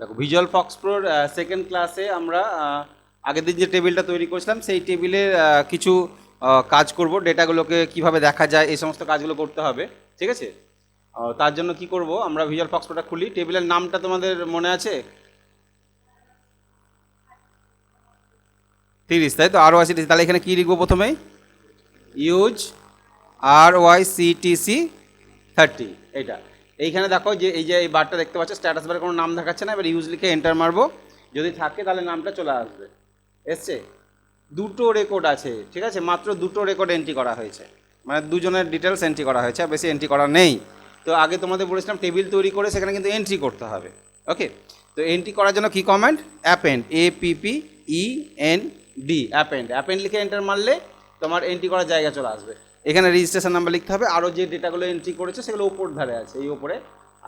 দেখো visual Fox প্রোর second ক্লাসে আমরা আগের দিন যে টেবিলটা তৈরি করেছিলাম সেই টেবিলের কিছু কাজ করব, ডেটাগুলোকে কিভাবে দেখা যায় এই সমস্ত কাজগুলো করতে হবে। ঠিক আছে, তার জন্য কি করব, আমরা ভিজুয়াল ফক্স প্রোটা খুলি। টেবিলের নামটা তোমাদের মনে আছে? 30, তাই তো? ROICTC। তাহলে এখানে কী লিখবো প্রথমেই? ইউজ ROICTC 30, এইটা। এইখানে দেখো যে এই বারটা দেখতে পাচ্ছ, স্ট্যাটাস বারে কোনো নাম দেখাচ্ছে না। এবার ইউজ লিখে এন্টার মারবো, যদি থাকে তাহলে নামটা চলে আসবে। এসছে? দুটো রেকর্ড আছে, ঠিক আছে, মাত্র দুটো রেকর্ড এন্ট্রি করা হয়েছে, মানে দুজনের ডিটেলস এন্ট্রি করা হয়েছে, আর বেশি এন্ট্রি করা নেই। তো আগে তোমাদের বলেছিলাম টেবিল তৈরি করে সেখানে কিন্তু এন্ট্রি করতে হবে। ওকে, তো এন্ট্রি করার জন্য কী কমান্ড? অ্যাপেন্ড, APPEND, অ্যাপেন্ড লিখে এন্টার মারলে তোমার এন্ট্রি করার জায়গা চলে আসবে। এখানে রেজিস্ট্রেশন নাম্বার লিখতে হবে, আরও যে ডেটাগুলো এন্ট্রি করেছে সেগুলো উপর ধারে আছে, এই উপরে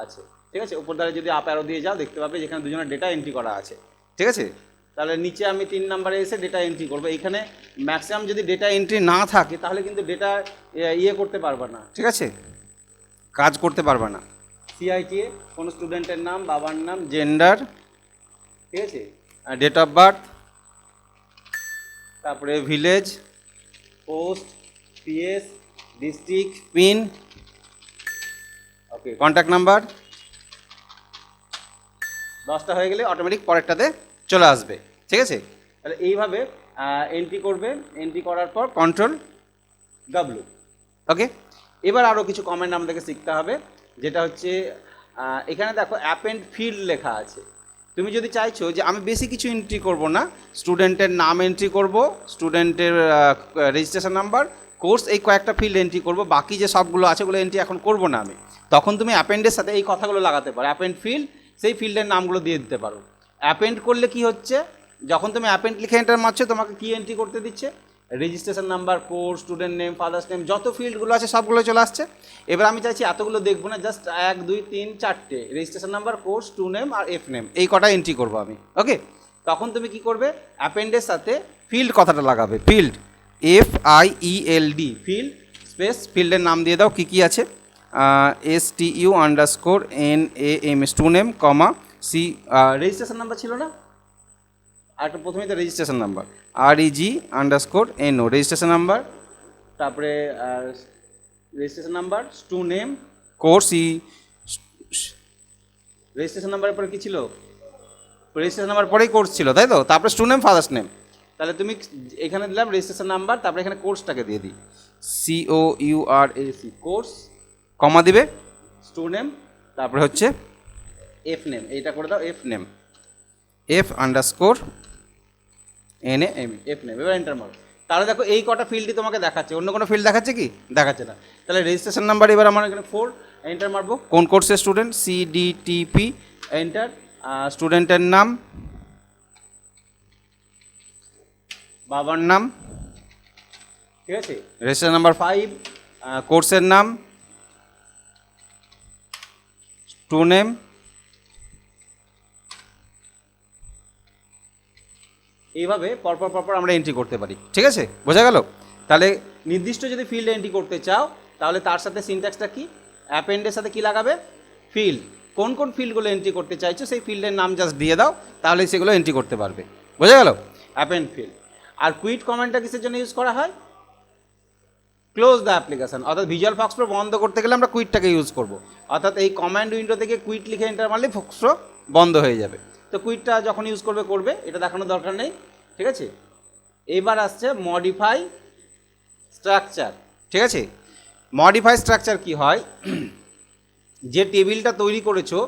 আছে। ঠিক আছে, উপর ধারে যদি আপ অ্যারো দিয়ে যাও দেখতে পাবে যেখানে দুজনের ডেটা এন্ট্রি করা আছে। ঠিক আছে, তাহলে নিচে আমি 3 নম্বরে এসে ডেটা এন্ট্রি করবো। এইখানে ম্যাক্সিমাম যদি ডেটা এন্ট্রি না থাকে তাহলে কিন্তু ডেটা করতে পারবে না, ঠিক আছে, কাজ করতে পারবে না। CITA, কোনো স্টুডেন্টের নাম, বাবার নাম, জেন্ডার, ঠিক আছে, ডেট অফ বার্থ, তারপরে village, post, PS, district, pin, okay, contact number. 10টা হয়ে গেলে অটোমেটিক পরেরটাতে চলে আসবে। ঠিক আছে, তাহলে এইভাবে এন্ট্রি করবে। এন্ট্রি করার পর Ctrl+W। ওকে, এবার আরও কিছু কমেন্ট আমাদেরকে শিখতে হবে, যেটা হচ্ছে এখানে দেখো অ্যাপেন্ড ফিল্ড লেখা আছে। তুমি যদি চাইছো যে আমি বেশি কিছু এন্ট্রি করব না, স্টুডেন্টের নাম এন্ট্রি করব, স্টুডেন্টের রেজিস্ট্রেশন নাম্বার, কোর্স, এই কয়েকটা ফিল্ড এন্ট্রি করব, বাকি যে সবগুলো আছে ওগুলো এন্ট্রি এখন করব না আমি, তখন তুমি অ্যাপেন্ডের সাথে এই কথাগুলো লাগাতে পারো। অ্যাপেন্ড ফিল্ড, সেই ফিল্ডের নামগুলো দিয়ে দিতে পারো। অ্যাপেন্ড করলে কি হচ্ছে, যখন তুমি অ্যাপেন্ড লিখে এন্টার মারছো তোমাকে কি এন্ট্রি করতে দিচ্ছে? Registration number, course, student name, father's name, যত ফিল্ডগুলো আছে সবগুলো চলে আসছে। এবার আমি চাইছি এতগুলো দেখবো না, জাস্ট 1 2 3 4টে রেজিস্ট্রেশন নাম্বার, কোর্স, টু নেম আর এফ নেম, এই কটা এন্ট্রি করবো আমি। ওকে, তখন তুমি কি করবে? অ্যাপেন্ডের সাথে ফিল্ড কথাটা লাগাবে, ফিল্ড, FIELD, ফিল্ড স্পেস, ফিল্ডের নাম দিয়ে দাও, কী কী আছে, STU_NAM, টু নেম, কমা, রেজিস্ট্রেশন নাম্বার ছিল না, আর একটা প্রথমেই তো registration number, REG_NO, registration number, তারপরে রেজিস্ট্রেশন নাম্বার, টু নেম, কোর্স, রেজিস্ট্রেশন নাম্বারের পরে কী ছিল? রেজিস্ট্রেশন নাম্বার পরেই কোর্স ছিল, তাই তো? তারপরে টু নেম, ফাদার্স নেম। তাহলে তুমি এখানে দিলাম রেজিস্ট্রেশন নাম্বার, তারপরে এখানে কোর্সটাকে দিয়ে দিই, COURAC, কোর্স, কমা দিবে, টু নেম, তারপরে হচ্ছে এফ নেম, এইটা করে দাও, F name, F_NAM, F name. এবার এন্টার মারো, তাহলে দেখো এই কটা ফিল্ডই তোমাকে দেখাচ্ছে, অন্য কোনো ফিল্ড দেখাচ্ছে কি? দেখাচ্ছে না। তাহলে রেজিস্ট্রেশন নাম্বার, এবার আমার এখানে 4, এন্টার মারবো। কোন কোর্সের স্টুডেন্ট? CDTP, enter. স্টুডেন্টের নাম, বাবার নাম, ঠিক আছে, রেজিস্ট্রেশন নাম্বার 5, কোর্সের নাম, টু নেম, এইভাবে পরপর আমরা এন্ট্রি করতে পারি। ঠিক আছে, বোঝা গেল? তাহলে নির্দিষ্ট যদি ফিল্ড এন্ট্রি করতে চাও তাহলে তার সাথে সিনট্যাক্সটা কি? অ্যাপেন্ডের সাথে কি লাগাবে? ফিল্ড। কোন কোন ফিল্ডগুলো এন্ট্রি করতে চাইছো সেই ফিল্ডের নাম জাস্ট দিয়ে দাও, তাহলে সেগুলো এন্ট্রি করতে পারবে। বোঝা গেল? Append field. আর কুইট কমেন্টটা কিসের জন্য ইউজ করা হয়? ক্লোজ দ্য অ্যাপ্লিকেশন, অর্থাৎ ভিজুয়াল ফক্স প্রো বন্ধ করতে গেলে আমরা কুইটটাকে ইউজ করব। অর্থাৎ এই কমান্ড উইন্ডো থেকে কুইট লিখে এন্টার মারলে ফক্স প্রো বন্ধ হয়ে যাবে। তো কুইটটা যখন ইউজ করবে, এটা দেখানোর দরকার নেই। ঠিক আছে, এবার আসছে মডিফাই স্ট্রাকচার। ঠিক আছে, মডিফাই স্ট্রাকচার কি হয়? যে টেবিলটা তৈরি করেছো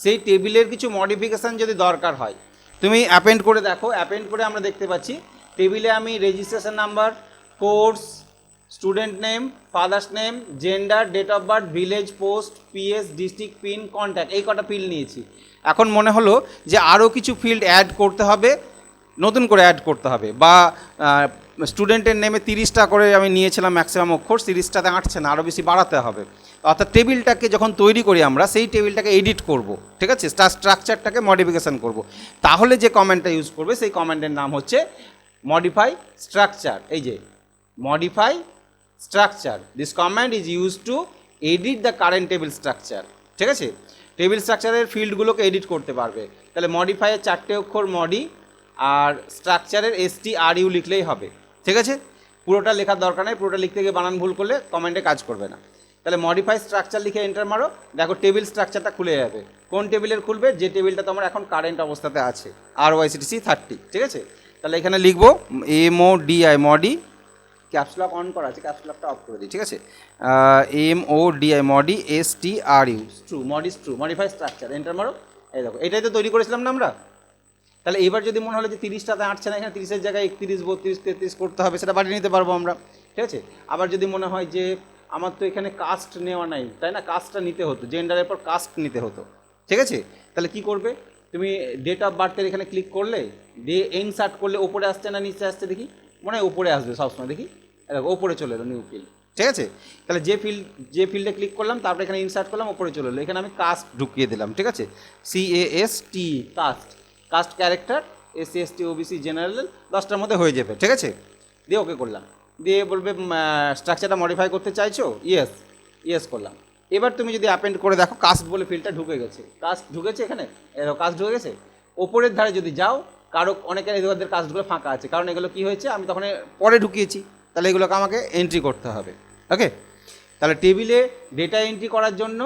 সেই টেবিলের কিছু মডিফিকেশান যদি দরকার হয়, তুমি অ্যাপেন্ড করে দেখো। অ্যাপেন্ড করে আমরা দেখতে পাচ্ছি টেবিলে আমি registration number, course, student name, father's name, gender, date of birth, village, post, PS, district, pin, contact, এই কটা ফিল্ড নিয়েছি। এখন মনে হলো যে আরও কিছু ফিল্ড অ্যাড করতে হবে, নতুন করে অ্যাড করতে হবে, বা স্টুডেন্টের নেমে 30টা করে আমি নিয়েছিলাম ম্যাক্সিমাম অক্ষর, 30টাতে আঁটছে না, আরও বেশি বাড়াতে হবে। অর্থাৎ টেবিলটাকে যখন তৈরি করি আমরা সেই টেবিলটাকে এডিট করব, ঠিক আছে, তার স্ট্রাকচারটাকে মডিফিকেশান করব, তাহলে যে কমেন্টটা ইউজ করবে সেই কমেন্টের নাম হচ্ছে মডিফাই স্ট্রাকচার। এই যে modify structure, this command is use two edit the current table structure. ঠিক আছে, টেবিল স্ট্রাকচারের ফিল্ডগুলোকে এডিট করতে পারবে। তাহলে মডিফাইয়ের 4টে অক্ষর মডি আর স্ট্রাকচারের STRU লিখলেই হবে, ঠিক আছে? পুরোটা লেখার দরকার নেই, পুরোটা লিখতে গিয়ে বানান ভুল করলে কমেন্টে কাজ করবে না। তাহলে মডিফাই স্ট্রাকচার লিখে এন্টার মারো, দেখো টেবিল স্ট্রাকচারটা খুলে যাবে। কোন টেবিলের খুলবে? যে টেবিলটা তোমার এখন কারেন্ট অবস্থাতে আছে, RYCTC 30, ঠিক আছে? তাহলে এখানে লিখবো MODI, মডি, ক্যাপসলক অন করা আছে, ক্যাপসলকটা অফ করে দিই, ঠিক আছে? MODI মডি STRU, স্ট্রু, মডি স্ট্রু, মডিফাই স্ট্রাকচার, এন্টার মারো। এই দেখো, এটাই তো তৈরি করেছিলাম না আমরা। তাহলে এবার যদি মনে হলো যে 30টাতে আটছে না, এখানে 30-এর জায়গায় 31, 32, 33 করতে হবে, সেটা বাড়িয়ে নিতে পারবো আমরা, ঠিক আছে? আবার যদি মনে হয় যে আমার তো এখানে কাস্ট নেওয়া নাই, তাই না, কাস্টটা নিতে হতো, জেন্ডারের পর কাস্ট নিতে হতো, ঠিক আছে? তাহলে কি করবে? তুমি ডেট অফ বার্থের এখানে ক্লিক করলে, ইনসার্ট করলে ওপরে আসছে না নিচে আসছে দেখি, মনে হয় ওপরে আসবে সবসময়, দেখি দেখো ওপরে চলে এলো নিউ ফিল্ড, ঠিক আছে? তাহলে যে ফিল্ডে ক্লিক করলাম, তারপরে এখানে ইনসার্ট করলাম, ওপরে চলে এলো। এখানে আমি কাস্ট ঢুকিয়ে দিলাম, ঠিক আছে? CAST, caste character, SC ST OBC general, 10টার মধ্যে হয়ে যাবে, ঠিক আছে? দিয়ে ওকে করলাম, দিয়ে বলবে স্ট্রাকচারটা মডিফাই করতে চাইছো, ইয়েস করলাম। এবার তুমি যদি অ্যাপেন্ড করে দেখো, কাস্ট বলে ফিল্ডটা ঢুকে গেছে, কাস্ট ঢুকেছে এখানে, কাস্ট ঢুকে গেছে। ওপরের ধারে যদি যাও, কারো অনেকের এদের কাস্টগুলো ফাঁকা আছে, কারণ এগুলো কী হয়েছে, আমি তখন পরে ঢুকিয়েছি, তাহলে এগুলোকে আমাকে এন্ট্রি করতে হবে, ওকে? তাহলে টেবিলে ডেটা এন্ট্রি করার জন্য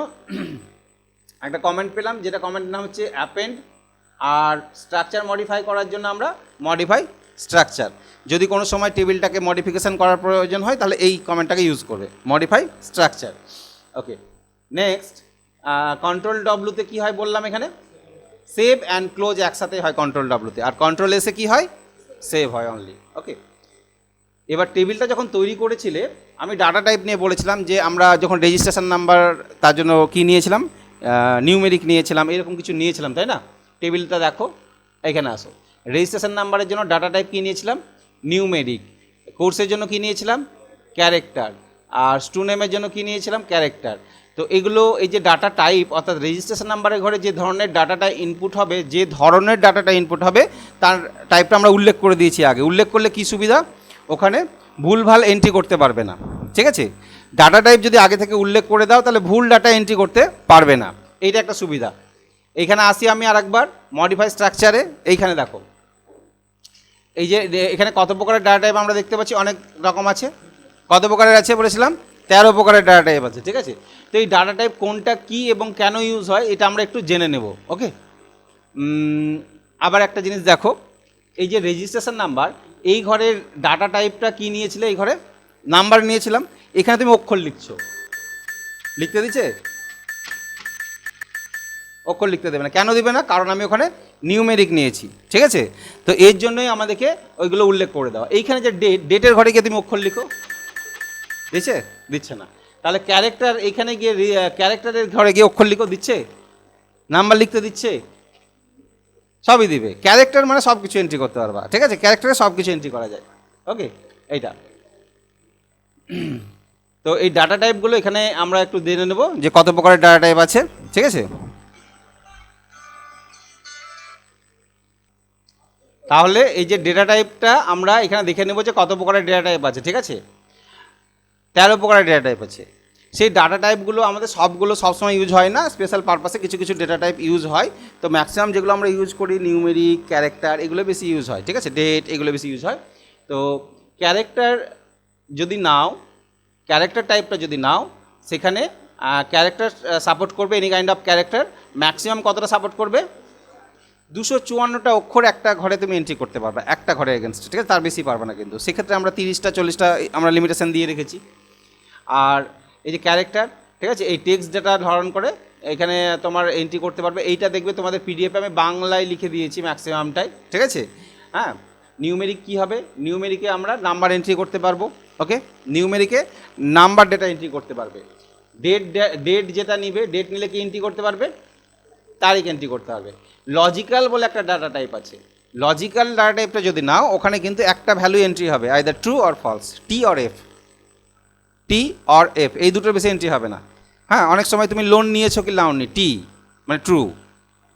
একটা কমেন্ট পেলাম, যেটা কমেন্ট নাম হচ্ছে অ্যাপেন্ড, আর স্ট্রাকচার মডিফাই করার জন্য আমরা মডিফাই স্ট্রাকচার। যদি কোনো সময় টেবিলটাকে মডিফিকেশান করার প্রয়োজন হয়, তাহলে এই কমেন্টটাকে ইউজ করবে, মডিফাই স্ট্রাকচার, ওকে? নেক্সট, কন্ট্রোল ডব্লুতে কী হয় বললাম, এখানে সেভ অ্যান্ড ক্লোজ একসাথে হয় কন্ট্রোল ডব্লুতে, আর কন্ট্রোল এসে কী হয়, সেভ হয় অনলি, ওকে? এবার টেবিলটা যখন তৈরি করেছিলে, আমি ডাটা টাইপ নিয়ে বলেছিলাম যে আমরা যখন রেজিস্ট্রেশন নাম্বার, তার জন্য কী নিয়েছিলাম, নিউমেরিক নিয়েছিলাম, এরকম কিছু নিয়েছিলাম, তাই না? টেবিলটা দেখো, এখানে আসো, রেজিস্ট্রেশন নাম্বারের জন্য ডাটা টাইপ কী নিয়েছিলাম, নিউমেরিক। কোর্সের জন্য কী নিয়েছিলাম, ক্যারেক্টার। আর স্টুডেন্টের জন্য কী নিয়েছিলাম, ক্যারেক্টার। তো এগুলো, এই যে ডাটা টাইপ, অর্থাৎ রেজিস্ট্রেশন নাম্বারের ঘরে যে ধরনের ডাটাটা ইনপুট হবে, তার টাইপটা আমরা উল্লেখ করে দিয়েছি আগে। উল্লেখ করলে কী সুবিধা, ওখানে ভুলভাল এন্ট্রি করতে পারবে না, ঠিক আছে? ডাটা টাইপ যদি আগে থেকে উল্লেখ করে দাও, তাহলে ভুল ডাটা এন্ট্রি করতে পারবে না, এইটা একটা সুবিধা। এইখানে আসি আমি আরেকবার মডিফাই স্ট্রাকচারে, এইখানে দেখো, এই যে এখানে কত প্রকারের ডাটা টাইপ আমরা দেখতে পাচ্ছি, অনেক রকম আছে। কত প্রকারের আছে বলেছিলাম, 13 প্রকারের ডাটা টাইপ আছে, ঠিক আছে? তো এই ডাটা টাইপ কোনটা কী এবং কেন ইউজ হয়, এটা আমরা একটু জেনে নেব, ওকে? আবার একটা জিনিস দেখো, এই যে রেজিস্ট্রেশন নাম্বার, এই ঘরের ডাটা টাইপটা কী নিয়েছিলে, এই ঘরে নাম্বার নিয়েছিলাম। এখানে তুমি অক্ষর লিখছো, লিখতে দিচ্ছে? অক্ষর লিখতে দেবে না, কেন দেবে না? কারণ আমি ওখানে নিউমেরিক নিয়েছি, ঠিক আছে? তো এর জন্যই আমাদেরকে ওইগুলো উল্লেখ করে দেওয়া। এইখানে যে ডেটের ঘরে গিয়ে তুমি অক্ষর লিখো, দিচ্ছে না। তাহলে ক্যারেক্টার, এইখানে গিয়ে ক্যারেক্টারের ঘরে গিয়ে অক্ষর লিখো, দিচ্ছে? নাম্বার লিখতে দিচ্ছে? সবই দিবে। ক্যারেক্টার মানে সব কিছু এন্ট্রি করতে পারবা, ঠিক আছে? ক্যারেক্টারে সব কিছু এন্ট্রি করা যায়, ওকে? এইটা। তো এই ডাটা টাইপগুলো এখানে আমরা একটু জেনে নেব যে কত প্রকারের ডাটা টাইপ আছে, ঠিক আছে? তাহলে এই যে ডেটা টাইপটা আমরা এখানে দেখে নেব যে কত প্রকারের ডেটা টাইপ আছে, ঠিক আছে? 13 প্রকারের ডেটা টাইপ আছে। সেই ডাটা টাইপগুলো আমাদের সবগুলো সবসময় ইউজ হয় না, স্পেশাল পারপাসে কিছু কিছু ডেটা টাইপ ইউজ হয়। তো ম্যাক্সিমাম যেগুলো আমরা ইউজ করি, নিউমেরিক, ক্যারেক্টার, এগুলো বেশি ইউজ হয়, ঠিক আছে? ডেট, এগুলো বেশি ইউজ হয়। তো ক্যারেক্টার টাইপটা যদি নাও, সেখানে ক্যারেক্টার সাপোর্ট করবে, any kind of character. Maximum কতটা সাপোর্ট করবে, 254টা অক্ষর একটা ঘরে তুমি এন্ট্রি করতে পারবে, একটা ঘরে এগেনস্ট, ঠিক আছে? তার বেশি পারবে না কিন্তু। সেক্ষেত্রে আমরা 30টা 40টা আমরা লিমিটেশন দিয়ে রেখেছি। আর এই যে ক্যারেক্টার, ঠিক আছে, এই টেক্সট যেটা ধারণ করে এখানে তোমার এন্ট্রি করতে পারবে। এইটা দেখবে তোমাদের পিডিএফে আমি বাংলায় লিখে দিয়েছি ম্যাক্সিমামটাই, ঠিক আছে? হ্যাঁ, নিউমেরিক কী হবে, নিউমেরিকে আমরা নাম্বার এন্ট্রি করতে পারবো, ওকে? নিউমেরিকে নাম্বার ডেটা এন্ট্রি করতে পারবে। ডেট যেটা নিবে, ডেট নিলে কি এন্ট্রি করতে পারবে, তারিখ এন্ট্রি করতে পারবে। লজিক্যাল বলে একটা ডাটা টাইপ আছে, লজিক্যাল ডাটা টাইপটা যদি নাও, ওখানে কিন্তু একটা ভ্যালু এন্ট্রি হবে, either true or false, T or F, এই দুটোর বেশি এন্ট্রি হবে না। হ্যাঁ, অনেক সময় তুমি লোন নিয়েছো কি নাওনি, টি মানে ট্রু,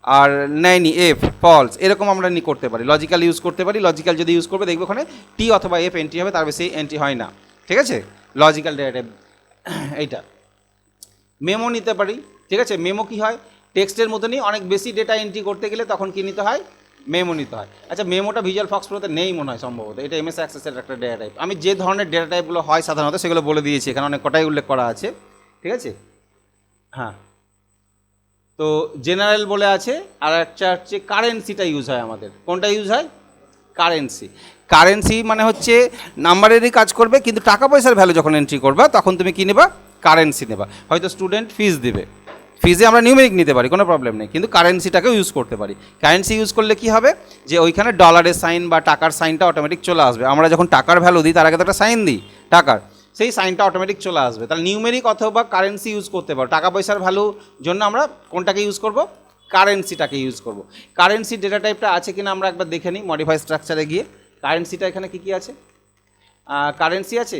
আর নেয়নি এফ ফলস, এরকম আমরা করতে পারি। লজিক্যাল ইউজ করতে পারি, লজিক্যাল যদি ইউজ করবে দেখবে ওখানে টি অথবা এফ এন্ট্রি হবে, তার বেশি এন্ট্রি হয় না, ঠিক আছে? লজিক্যাল ডেটা টাইপ এইটা। মেমো নিতে পারি, ঠিক আছে? মেমো কী হয়, টেক্সটের মতনই অনেক বেশি ডেটা এন্ট্রি করতে গেলে তখন কী নিতে হয়, মেমো নিতে হয়। আচ্ছা মেমোটা ভিজুয়াল ফক্স প্রোতে নেই মনে হয় সম্ভবত, এটা এমএস অ্যাক্সেসের একটা ডেটা টাইপ। আমি যে ধরনের ডেটা টাইপগুলো হয় সাধারণত সেগুলো বলে দিয়েছি, এখানে অনেক কটাই উল্লেখ করা আছে, ঠিক আছে। হ্যাঁ, তো জেনারেল বলে আছে, আর একটা হচ্ছে কারেন্সিটা ইউজ হয় আমাদের। কোনটা ইউজ হয়, কারেন্সি। কারেন্সি মানে হচ্ছে নাম্বারেরই কাজ করবে, কিন্তু টাকা পয়সার ভ্যালু যখন এন্ট্রি করবা তখন তুমি কী নেবা, কারেন্সি নেবা। হয়তো স্টুডেন্ট ফিজ দিবে, ফিজে আমরা নিউমেরিক নিতে পারি, কোনো প্রবলেম নেই, কিন্তু কারেন্সিটাকেও ইউজ করতে পারি। কারেন্সি ইউজ করলে কি হবে, যে ওইখানে ডলারের সাইন বা টাকার সাইনটা অটোমেটিক চলে আসবে। আমরা যখন টাকার ভ্যালু দিই তার আগে তো একটা সাইন দিই টাকার, সেই সাইনটা অটোমেটিক চলে আসবে। তাহলে নিউমেরিক অথবা কারেন্সি ইউজ করতে পারো। টাকা পয়সার ভ্যালুর জন্য আমরা কোনটাকে ইউজ করব, কারেন্সিটাকে ইউজ করব। কারেন্সি ডেটা টাইপটা আছে কিনা আমরা একবার দেখে নিই মডিফাই স্ট্রাকচারে গিয়ে। কারেন্সিটা এখানে কী কী আছে, কারেন্সি আছে,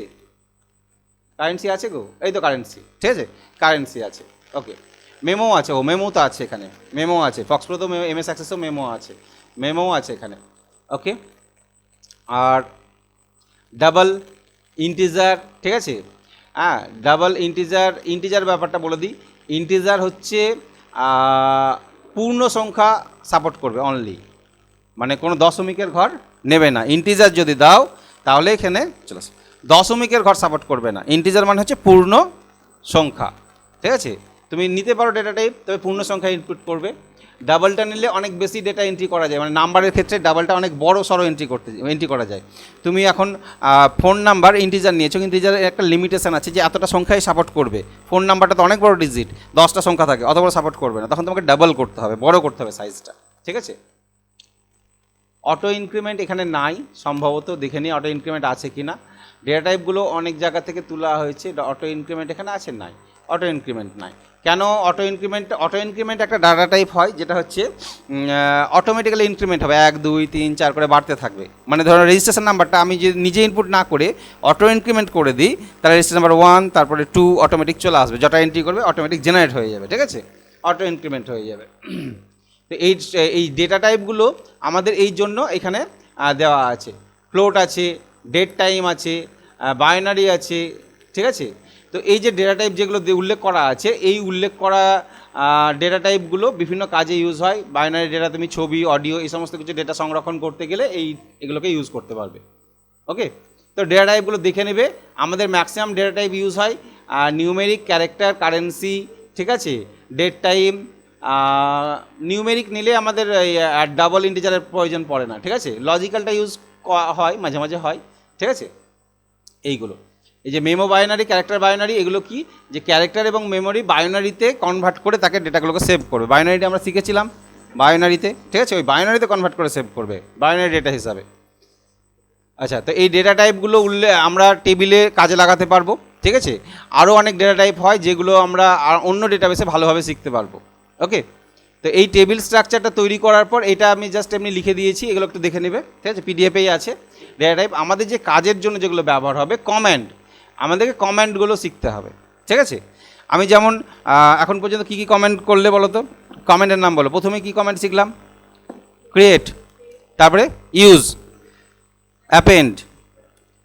কারেন্সি আছে গো, এই তো কারেন্সি, ঠিক আছে, কারেন্সি আছে। ওকে, মেমো আছে, ও মেমো তো আছে এখানে, মেমো আছে, ফক্সপ্রো তো এমএস অ্যাক্সেসও মেমো আছে, মেমো আছে এখানে। ওকে, আর ডাবল ইন্টিজার, ঠিক আছে, হ্যাঁ ডাবল ইন্টিজার। ইন্টিজার ব্যাপারটা বলে দিই, ইন্টিজার হচ্ছে পূর্ণ সংখ্যা সাপোর্ট করবে অনলি, মানে কোনো দশমিকের ঘর নেবে না। ইন্টিজার যদি দাও তাহলে এখানে চলে আসে, দশমিকের ঘর সাপোর্ট করবে না। ইন্টিজার মানে হচ্ছে পূর্ণ সংখ্যা, ঠিক আছে। তুমি নিতে পারো ডেটা টাইপ, তবে পূর্ণ সংখ্যা ইনপুট করবে। ডাবলটা নিলে অনেক বেশি ডেটা এন্ট্রি করা যায়, মানে নাম্বারের ক্ষেত্রে ডাবলটা অনেক বড় সড়ো এন্ট্রি করা যায়। তুমি এখন ফোন নাম্বার ইন্টিজার নিয়েছো, ইন্টিজারের একটা লিমিটেশন আছে যে এতটা সংখ্যাই সাপোর্ট করবে। ফোন নাম্বারটা তো অনেক বড় ডিজিট, 10টা সংখ্যা থাকে, অত বড় সাপোর্ট করবে না, তখন তোমাকে ডাবল করতে হবে, বড় করতে হবে সাইজটা, ঠিক আছে। অটো ইনক্রিমেন্ট এখানে নাই সম্ভবত, দেখে নিই অটো ইনক্রিমেন্ট আছে কি না। ডেটা টাইপগুলো অনেক জায়গা থেকে তোলা হয়েছে, অটো ইনক্রিমেন্ট এখানে আছে, নাই, অটো ইনক্রিমেন্ট নাই। কেন অটো ইনক্রিমেন্ট, অটো ইনক্রিমেন্ট একটা ডাটা টাইপ হয় যেটা হচ্ছে অটোমেটিক্যালি ইনক্রিমেন্ট হবে, 1 2 3 4 করে বাড়তে থাকবে। মানে ধরো রেজিস্ট্রেশন নাম্বারটা আমি যে নিজে ইনপুট না করে অটো ইনক্রিমেন্ট করে দিই, তাহলে রেজিস্ট্রেশন নাম্বার 1 তারপরে 2 অটোমেটিক চলে আসবে, যটা এন্ট্রি করবে অটোমেটিক জেনারেট হয়ে যাবে, ঠিক আছে, অটো ইনক্রিমেন্ট হয়ে যাবে। তো এই ডেটা টাইপগুলো আমাদের এই জন্য এখানে দেওয়া আছে। ফ্লোট আছে, ডেট টাইম আছে, বাইনারি আছে, ঠিক আছে। তো এই যে ডেটা টাইপ যেগুলো উল্লেখ করা আছে, এই উল্লেখ করা ডেটা টাইপগুলো বিভিন্ন কাজে ইউজ হয়। বাইনারি ডেটা তুমি ছবি, অডিও, এই সমস্ত কিছু ডেটা সংরক্ষণ করতে গেলে এগুলোকে ইউজ করতে পারবে। ওকে, তো ডেটা টাইপগুলো দেখে নেবে। আমাদের ম্যাক্সিমাম ডেটা টাইপ ইউজ হয় নিউমেরিক, ক্যারেক্টার, কারেন্সি, ঠিক আছে, ডেট টাইম। নিউমেরিক নিলে আমাদের ডাবল ইন্টিজারের প্রয়োজন পড়ে না, ঠিক আছে। লজিক্যালটা ইউজ হয়, মাঝে মাঝে হয়, ঠিক আছে। এইগুলো, এই যে মেমো বাইনারি, ক্যারেক্টার বাইনারি, এগুলো কি, যে ক্যারেক্টার এবং মেমোরি বাইনারিতে কনভার্ট করে তাকে ডেটাগুলোকে সেভ করবে। বাইনারিটা আমরা শিখেছিলাম বাইনারিতে, ঠিক আছে, ওই বাইনারিতে কনভার্ট করে সেভ করবে বাইনারি ডেটা হিসাবে। আচ্ছা, তো এই ডেটা টাইপগুলো আমরা টেবিলে কাজে লাগাতে পারবো, ঠিক আছে। আরও অনেক ডেটা টাইপ হয় যেগুলো আমরা অন্য ডেটাবেসে ভালোভাবে শিখতে পারবো। ওকে, তো এই টেবিল স্ট্রাকচারটা তৈরি করার পর এটা আমি জাস্ট এমনি লিখে দিয়েছি, এগুলো একটু দেখে নেবে, ঠিক আছে, পিডিএফেই আছে ডেটা টাইপ। আমাদের যে কাজের জন্য যেগুলো ব্যবহার হবে, কমান্ড, আমাদেরকে কমান্ডগুলো শিখতে হবে, ঠিক আছে। আমি যেমন এখন পর্যন্ত কী কী কমেন্ট করলে বলো তো, কমেন্টের নাম বলো। প্রথমে কী কমেন্ট শিখলাম, ক্রিয়েট, তারপরে use, append,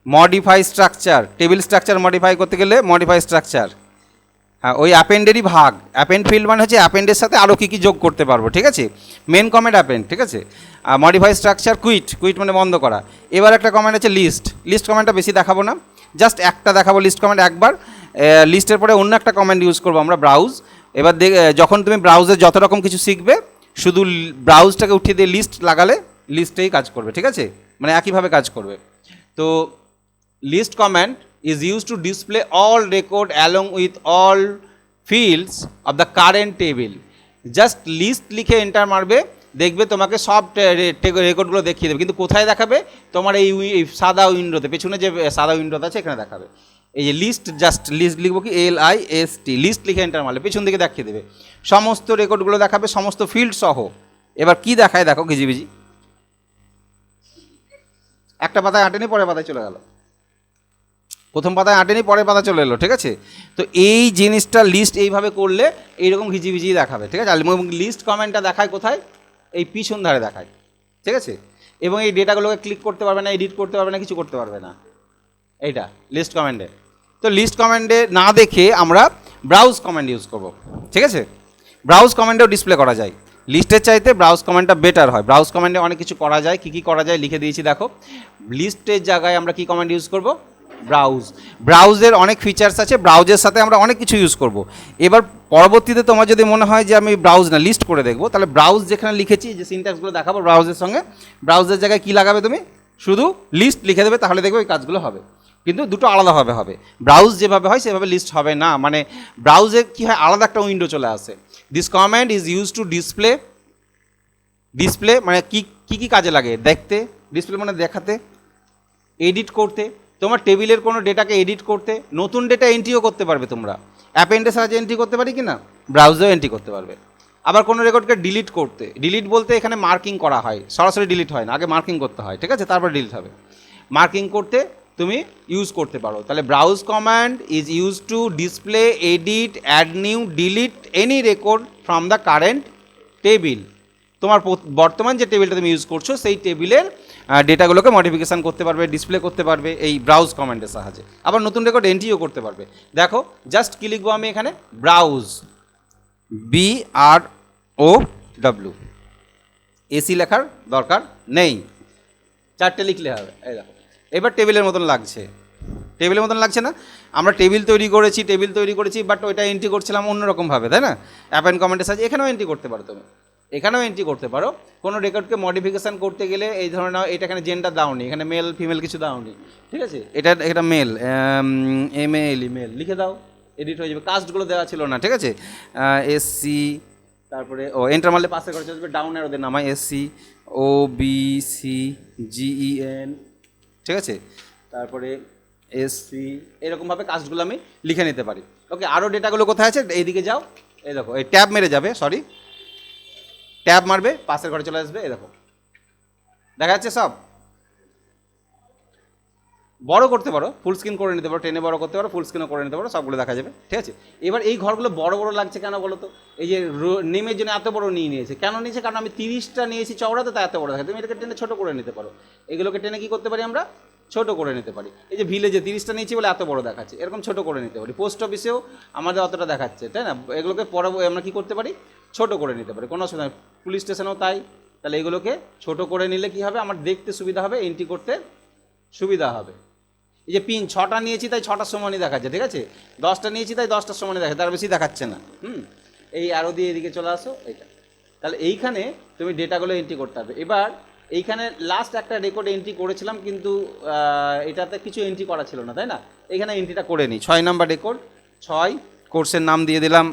modify structure, table structure modify করতে গেলে মডিফাই স্ট্রাকচার, হ্যাঁ ওই অ্যাপেন্ডেরই ভাগ। অ্যাপেন্ড ফিল্ড মানে হচ্ছে অ্যাপেন্ডের সাথে আরও কী কী যোগ করতে পারবো, ঠিক আছে। মেন কমেন্ট অ্যাপেন্ড, ঠিক আছে। মডিফাই স্ট্রাকচার, কুইট মানে বন্ধ করা। এবার একটা কমেন্ট আছে লিস্ট কমেন্টটা বেশি দেখাবো না, জাস্ট একটা দেখাবো লিস্ট কমেন্ট একবার। লিস্টের পরে অন্য একটা কমেন্ট ইউজ করবো আমরা, ব্রাউজ। এবার যখন তুমি ব্রাউজে যত রকম কিছু শিখবে, শুধু ব্রাউজটাকে উঠিয়ে দিয়ে লিস্ট লাগালে লিস্টেই কাজ করবে, ঠিক আছে, মানে একইভাবে কাজ করবে। তো list command is used to display all record along with all fields of the current table. Just list লিখে এন্টার মারবে, দেখবে তোমাকে সব রেকর্ডগুলো দেখিয়ে দেবে। কিন্তু কোথায় দেখাবে, তোমার এই সাদা উইন্ডোতে, পেছনে যে সাদা উইন্ডোতে আছে এখানে দেখাবে। এই যে লিস্ট, জাস্ট লিস্ট লিখবো কি, LIST, লিস্ট লিখে এন্টার মারলে পেছন দিকে দেখিয়ে দেবে, সমস্ত রেকর্ডগুলো দেখাবে, সমস্ত ফিল্ড সহ। এবার কি দেখায় দেখো, ঘিজিবিজি, একটা পাতায় আটেনি, পরের পাতায় চলে গেল, প্রথম পাতায় আটেনি, পরের পাতা চলে এলো, ঠিক আছে। তো এই জিনিসটা লিস্ট এইভাবে করলে এইরকম ঘিজিবিজি দেখাবে, ঠিক আছে। এবং লিস্ট কমেন্টটা দেখায় কোথায়, এই পিছন ধারে দেখায়, ঠিক আছে। এবং এই ডেটাগুলোকে ক্লিক করতে পারবে না, এডিট করতে পারবে না, কিছু করতে পারবে না, এইটা লিস্ট কমেন্টে। তো লিস্ট কমেন্টে না দেখে আমরা ব্রাউজ কমেন্ট ইউজ করব, ঠিক আছে। ব্রাউজ কমান্ডেও ডিসপ্লে করা যায়, লিস্টের চাইতে ব্রাউজ কমান্ডটা বেটার হয়। ব্রাউজ কমান্ডে অনেক কিছু করা যায়, কী কী করা যায় লিখে দিয়েছি দেখো। লিস্টের জায়গায় আমরা কী কমান্ড ইউজ করব, ব্রাউজ। ব্রাউজের অনেক ফিচার্স আছে, ব্রাউজের সাথে আমরা অনেক কিছু ইউজ করব। এবার পরবর্তীতে তোমার যদি মনে হয় যে আমি ব্রাউজ না লিস্ট করে দেখবো, তাহলে ব্রাউজ যেখানে লিখেছি যে সিনট্যাক্সগুলো দেখাবো ব্রাউজের সঙ্গে, ব্রাউজের জায়গায় কী লাগাবে তুমি, শুধু লিস্ট লিখে দেবে, তাহলে দেখবে ওই কাজগুলো হবে। কিন্তু দুটো আলাদাভাবে হবে, ব্রাউজ যেভাবে হয় সেভাবে লিস্ট হবে না। মানে ব্রাউজে কী হয়, আলাদা একটা উইন্ডো চলে আসে। This command is use to display মানে কী কী কাজে লাগে, দেখতে, ডিসপ্লে মানে দেখাতে, এডিট করতে, তোমার টেবিলের কোনো ডেটাকে এডিট করতে, নতুন ডেটা এন্ট্রিও করতে পারবে তোমরা। অ্যাপেন্ডে সাহায্যে এন্ট্রি করতে পারি কি না, ব্রাউজেও এন্ট্রি করতে পারবে। আবার কোনো রেকর্ডকে ডিলিট করতে, ডিলিট বলতে এখানে মার্কিং করা হয়, সরাসরি ডিলিট হয় না, আগে মার্কিং করতে হয়, ঠিক আছে, তারপর ডিলিট হবে। মার্কিং করতে তুমি ইউজ করতে পারো। তাহলে browse command is use to display, edit, add new, delete any record from the current table. তোমার বর্তমান যে টেবিলটা তুমি ইউজ করছো সেই টেবিলের ডেটাগুলোকে মডিফিকেশান করতে পারবে, ডিসপ্লে করতে পারবে এই ব্রাউজ কমান্ডের সাহায্যে। আবার নতুন রেকর্ড এন্ট্রিও করতে পারবে। দেখো জাস্ট কি লিখবো আমি এখানে, ব্রাউজ, BROW, এসি লেখার দরকার নেই, 4টে লিখলে হবে। এই দেখো এবার টেবিলের মতন লাগছে, টেবিলের মতন লাগছে না? আমরা টেবিল তৈরি করেছি বাট ওইটা এন্ট্রি করছিলাম অন্যরকমভাবে, তাই না? অ্যাপ অ্যান্ড কমেন্টের সাহায্যে এখানেও এন্ট্রি করতে পারো তুমি, এখানেও এন্ট্রি করতে পারো। কোনো রেকর্ডকে মডিফিকেশান করতে গেলে এই ধরনের, এটা এখানে জেন্ডার দাওনি, এখানে মেল ফিমেল কিছু দাওনি, ঠিক আছে, এটা মেল, MALE মেল লিখে দাও, এডিট হয়ে যাবে। কাস্টগুলো দেওয়া ছিল না, ঠিক আছে, SC, তারপরে এন্টার মারলে পাশে করে চলে যাবে, ডাউনের ওদের নামায় SC OBC GEN, ঠিক আছে, তারপরে SC, এরকমভাবে কাস্টগুলো আমি লিখে নিতে পারি। ওকে, আরও ডেটাগুলো কোথায় আছে, এইদিকে যাও, এই দেখো এই ট্যাব মেরে যাবে, ট্যাব মারবে, পাশের ঘরে চলে আসবে, এই দেখো দেখা যাচ্ছে সব। বড় করতে পারো, ফুল স্ক্রিন করে নিতে পারো, টেনে বড় করতে পারো, ফুল স্ক্রিনও করে নিতে পারো, সবগুলো দেখা যাবে, ঠিক আছে। এবার এই ঘরগুলো বড় বড় লাগছে কেন বলো তো, এই যে নেমের জন্য এত বড় নিয়ে নিয়েছে, কেন নিয়েছে, কারণ আমি 30টা নিয়েছি চওড়াতে, তা এত বড় দেখা, তুমি এটাকে টেনে ছোটো করে নিতে পারো। এগুলোকে টেনে কী করতে পারি আমরা, ছোট করে নিতে পারি। এই যে ভিলেজে 30টা নিয়েছি বলে এত বড় দেখাচ্ছে, এরকম ছোট করে নিতে পারি। পোস্ট অফিসেও আমাদের অতটা দেখাচ্ছে, তাই না, এগুলোকে পরে আমরা কী করতে পারি, ছোট করে নিতে পারি, কোনো অসুবিধা নেই। পুলিশ স্টেশনেও তাই। তাহলে এগুলোকে ছোট করে নিলে কী হবে, আমার দেখতে সুবিধা হবে, এন্ট্রি করতে সুবিধা হবে। এই যে পিন 6টা নিয়েছি তাই 6টার সমানই দেখাচ্ছে, ঠিক আছে, 10টা নিয়েছি তাই 10টার সমানই দেখাচ্ছে, তার বেশি দেখাচ্ছে না। এই আরও দিয়ে এদিকে চলে আসো, এইটা। তাহলে এইখানে তুমি ডেটাগুলো এন্ট্রি করতে হবে। এবার এইখানে লাস্ট একটা রেকর্ড এন্ট্রি করেছিলাম, কিন্তু এটাতে কিছু এন্ট্রি করা ছিল না, তাই না, এখানে এন্ট্রিটা করে নিই। 6 নাম্বার রেকর্ড, 6, কোর্সের নাম দিয়ে দিলাম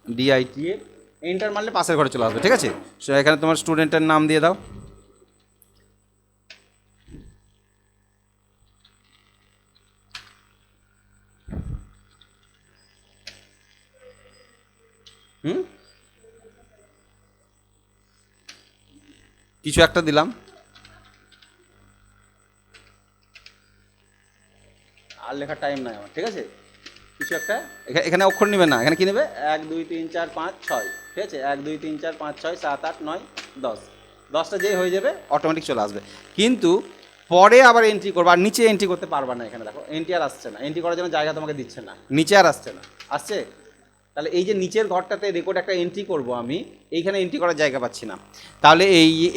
DITA, এন্টার মারলে পাশের ঘরে চলে আসবে, ঠিক আছে। এখানে তোমার স্টুডেন্টের নাম দিয়ে দাও, কিছু একটা দিলাম, আর লেখার টাইম নাই আমার, ঠিক আছে, কিছু একটা এখানে অক্ষর নেবে না, এখানে কি নেবে, 1 2 3 4 5 6, ঠিক আছে, 1 2 3 4 5 6 7 8 9 10, 10টা যেই হয়ে যাবে অটোমেটিক চলে আসবে। কিন্তু পরে আবার এন্ট্রি করবো, আর নিচে এন্ট্রি করতে পারবা না। এখানে দেখো এন্ট্রি আর আসছে না, এন্ট্রি করার জন্য জায়গা তোমাকে দিচ্ছে না, নিচে আর আসছে না, আসছে। তাহলে এই যে নিচের ঘরটাতে রেকর্ড একটা এন্ট্রি করব আমি, এইখানে এন্ট্রি করার জায়গা পাচ্ছি না। তাহলে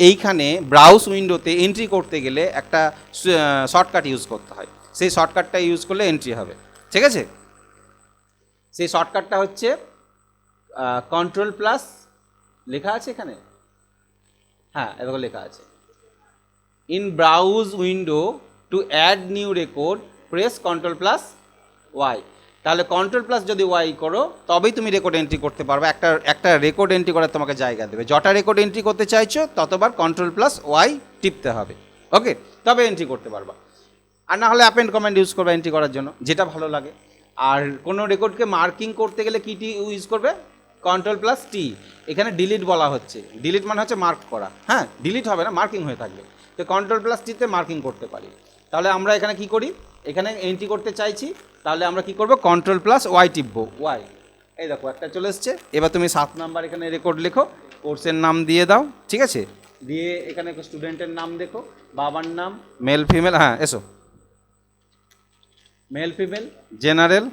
এইখানে ব্রাউজ উইন্ডোতে এন্ট্রি করতে গেলে একটা শর্টকাট ইউজ করতে হয়, সেই শর্টকাটটা ইউজ করলে এন্ট্রি হবে, ঠিক আছে। সেই শর্টকাটটা হচ্ছে Ctrl+, লেখা আছে এখানে, হ্যাঁ এরকম লেখা আছে, in browse window to add new record press Ctrl+Y। তাহলে Ctrl+ যদি Y করো তবেই তুমি রেকর্ড এন্ট্রি করতে পারবে। একটা রেকর্ড এন্ট্রি করার তোমাকে জায়গা দেবে, যটা রেকর্ড এন্ট্রি করতে চাইছো ততবার Ctrl+Y টিপতে হবে, ওকে, তবে এন্ট্রি করতে পারবা। আর না হলে অ্যাপেন্ড কমান্ড ইউজ করবে এন্ট্রি করার জন্য, যেটা ভালো লাগে। আর কোনো রেকর্ডকে মার্কিং করতে গেলে কীটি ইউজ করবে, Ctrl+T। এখানে ডিলিট বলা হচ্ছে, ডিলিট মানে হচ্ছে মার্ক করা, হ্যাঁ ডিলিট হবে না, মার্কিং হয়ে থাকবে। তো Ctrl+T-তে মার্কিং করতে পারি। তাহলে আমরা এখানে কি করি, এখানে এন্ট্রি করতে চাইছি, তাহলে আমরা কি করব, Ctrl+Y টিপবো, Y, এই দেখো একটা চলে এসছে। এবার তুমি 7 নাম্বার এখানে রেকর্ড লেখো, কোর্সের নাম দিয়ে দাও, ঠিক আছে, দিয়ে এখানে স্টুডেন্টের নাম দেখো, বাবার নাম, মেল ফিমেল, হ্যাঁ এসো, মেল ফিমেল, জেনারেল,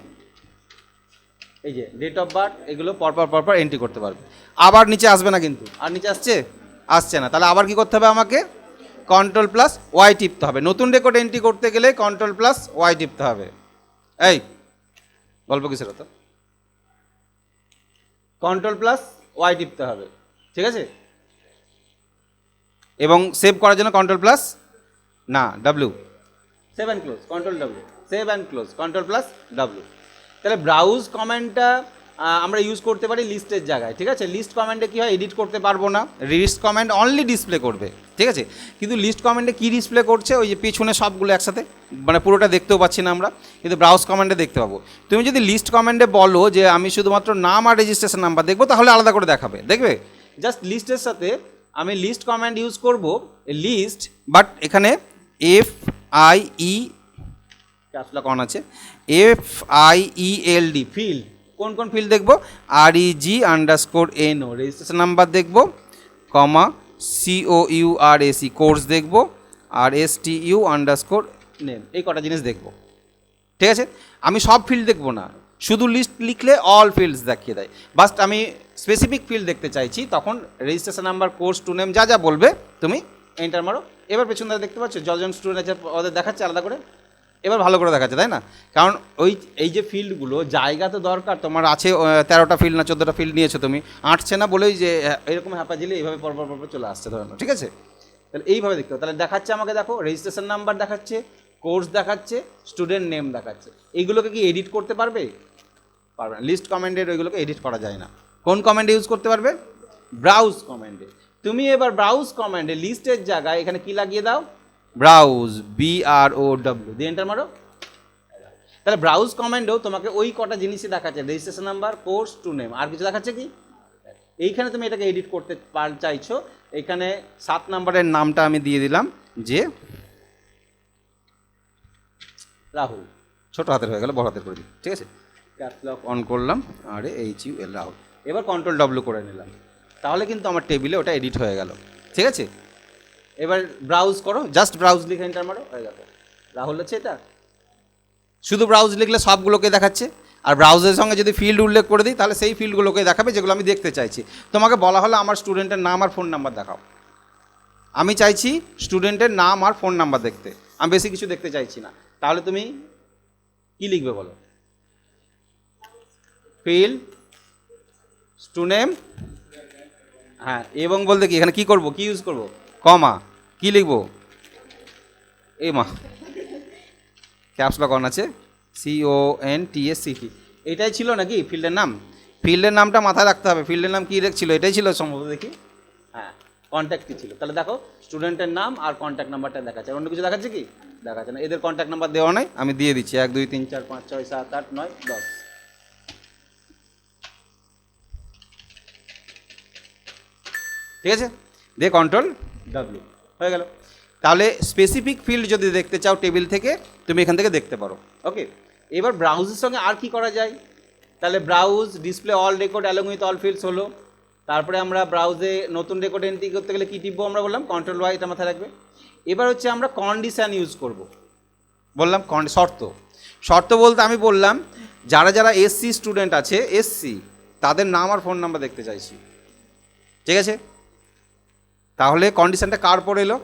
এই যে ডেট অফ বার্থ, এগুলো পরপর পরপর এন্ট্রি করতে পারবে। আবার নিচে আসবে না কিন্তু, আর নিচে আসছে না, তাহলে আবার কি করতে হবে আমাকে, কন্ট্রোল প্লাস ওয়াই টিপতে হবে। নতুন রেকর্ড এন্ট্রি করতে গেলে কন্ট্রোল প্লাস ওয়াই টিপতে হবে। এই গল্প কিসের হতো, কন্ট্রোল প্লাস ওয়াই টিপতে হবে, ঠিক আছে। এবং সেভ করার জন্য কন্ট্রোল প্লাস না W, save and close, control W, save and close, control plus W. তাহলে ব্রাউজ কমেন্টটা আমরা ইউজ করতে পারি লিস্টের জায়গায়, ঠিক আছে। লিস্ট কমেন্টে কী হয়, এডিট করতে পারবো না, লিস্ট কমেন্ট অনলি ডিসপ্লে করবে, ঠিক আছে। কিন্তু লিস্ট কমেন্টে কী ডিসপ্লে করছে, ওই যে পিছনে সবগুলো একসাথে, মানে পুরোটা দেখতেও পাচ্ছি না আমরা, কিন্তু ব্রাউজ কমেন্টে দেখতে পাবো। তুমি যদি লিস্ট কমেন্টে বলো যে আমি শুধুমাত্র নাম আর রেজিস্ট্রেশন নাম্বার দেখবো, তাহলে আলাদা করে দেখাবে, দেখবে। জাস্ট লিস্টের সাথে আমি লিস্ট কমেন্ট ইউজ করবো, লিস্ট, বাট এখানে FIE ক্যাপসুলা কন আছে, FIELD ফিল্ড, কোন কোন ফিল্ড দেখবো, REG_NO রেজিস্ট্রেশন নাম্বার দেখবো, কমা COURAC কোর্স দেখবো, আর STU_নেম, এই কটা জিনিস দেখবো, ঠিক আছে। আমি সব ফিল্ড দেখবো না, শুধু লিস্ট লিখলে অল ফিল্ডস দেখিয়ে দেয়। বাস আমি স্পেসিফিক ফিল্ড দেখতে চাইছি, তখন রেজিস্ট্রেশন নাম্বার, কোর্স, টু নেম, যা যা বলবে তুমি এন্টার মারো। এবার পেছন থেকে দেখতে পাচ্ছ যতজন স্টুডেন্ট আছে ওদের দেখাচ্ছে আলাদা করে, এবার ভালো করে দেখাচ্ছে, তাই না। কারণ এই যে ফিল্ডগুলো, জায়গা তো দরকার, তোমার আছে 13টা ফিল্ড না 14টা ফিল্ড নিয়েছো তুমি, আঁটছে না বলেই যে এরকম হ্যাপাজিলে এইভাবে পরপর পরপর চলে আসছে ধরে নাও, ঠিক আছে। তাহলে এইভাবে দেখতে হবে, তাহলে দেখাচ্ছে আমাকে, দেখো রেজিস্ট্রেশন নাম্বার দেখাচ্ছে, কোর্স দেখাচ্ছে, স্টুডেন্ট নেম দেখাচ্ছে। এইগুলোকে কি এডিট করতে পারবে? পারবে না। লিস্ট কমেন্টের ওইগুলোকে এডিট করা যায় না। কোন কমেন্টে ইউজ করতে পারবে? ব্রাউজ কমেন্টে। তুমি এবার ব্রাউজ কমেন্টে লিস্টের জায়গায় এখানে কি লাগিয়ে দাও, ব্রাউজ, BROW দিয়ে এন্টার মারো। তাহলে ব্রাউজ কমেন্টেও তোমাকে ওই কটা জিনিসই দেখাচ্ছে, রেজিস্ট্রেশন নাম্বার, কোর্স, টু নেম, আর কিছু দেখাচ্ছে কি? এইখানে তুমি এটাকে এডিট করতে চাইছো, এখানে 7 নম্বরের নামটা আমি দিয়ে দিলাম যে রাহুল, ছোট হাতের হয়ে গেল, বড় হাতের করে দিই, ঠিক আছে। ক্যাপস লক অন করলাম, RAHUL রাহুল, এবার কন্ট্রোল W করে নিলাম, তাহলে কিন্তু আমার টেবিলে ওটা এডিট হয়ে গেল, ঠিক আছে। এবার ব্রাউজ করো, জাস্ট ব্রাউজ লিখে এন্টার মারো, হয়ে গেল রাহুল হচ্ছে এটা। শুধু ব্রাউজ লিখলে সবগুলোকে দেখাচ্ছে, আর ব্রাউজের সঙ্গে যদি ফিল্ড উল্লেখ করে দিই তাহলে সেই ফিল্ডগুলোকে দেখাবে যেগুলো আমি দেখতে চাইছি। তোমাকে বলা হলো আমার স্টুডেন্টের নাম আর ফোন নাম্বার দেখাও, আমি চাইছি স্টুডেন্টের নাম আর ফোন নাম্বার দেখতে, আমি বেশি কিছু দেখতে চাইছি না। তাহলে তুমি কি লিখবে বলো, ফিল্ড স্টুডেন্ট, হ্যাঁ, এবং বলতে কি এখানে কি করব, কি ইউজ করব, কমা, কি লিখবো, এই মা ক্যাপস লক অন আছে, CONTSCT, এটাই ছিল নাকি ফিল্ডের নাম? ফিল্ডের নামটা মাথায় রাখতে হবে, ফিল্ডের নাম কী ছিল, এটাই ছিল সম্ভবত, দেখি, হ্যাঁ কন্ট্যাক্টই ছিল। তাহলে দেখো স্টুডেন্টের নাম আর কন্ট্যাক্ট নাম্বারটা দেখাচ্ছে, অন্য কিছু দেখাচ্ছে কি? দেখাচ্ছে না। এদের কন্ট্যাক্ট নাম্বার দেওয়া নাই, আমি দিয়ে দিচ্ছি 1 2 3 4 5 6 7 8 9 10, ঠিক আছে, দিয়ে কন্ট্রোল W হয়ে গেল। তাহলে স্পেসিফিক ফিল্ড যদি দেখতে চাও টেবিল থেকে, তুমি এখান থেকে দেখতে পারো, ওকে। এবার ব্রাউজের সঙ্গে আর কি করা যায়? তাহলে browse display all record along with all fields হলো। তারপরে আমরা ব্রাউজে নতুন রেকর্ড এন্ট্রি করতে গেলে কী টিপবো আমরা বললাম, কন্ট্রোল Y, এটা মাথায় রাখবে। এবার হচ্ছে আমরা কন্ডিশান ইউজ করব, বললাম শর্ত বলতে আমি বললাম যারা যারা SC স্টুডেন্ট আছে, SC তাদের নাম আর ফোন নাম্বার দেখতে চাইছি, ঠিক আছে। তাহলে কন্ডিশনটা কার পর এলো?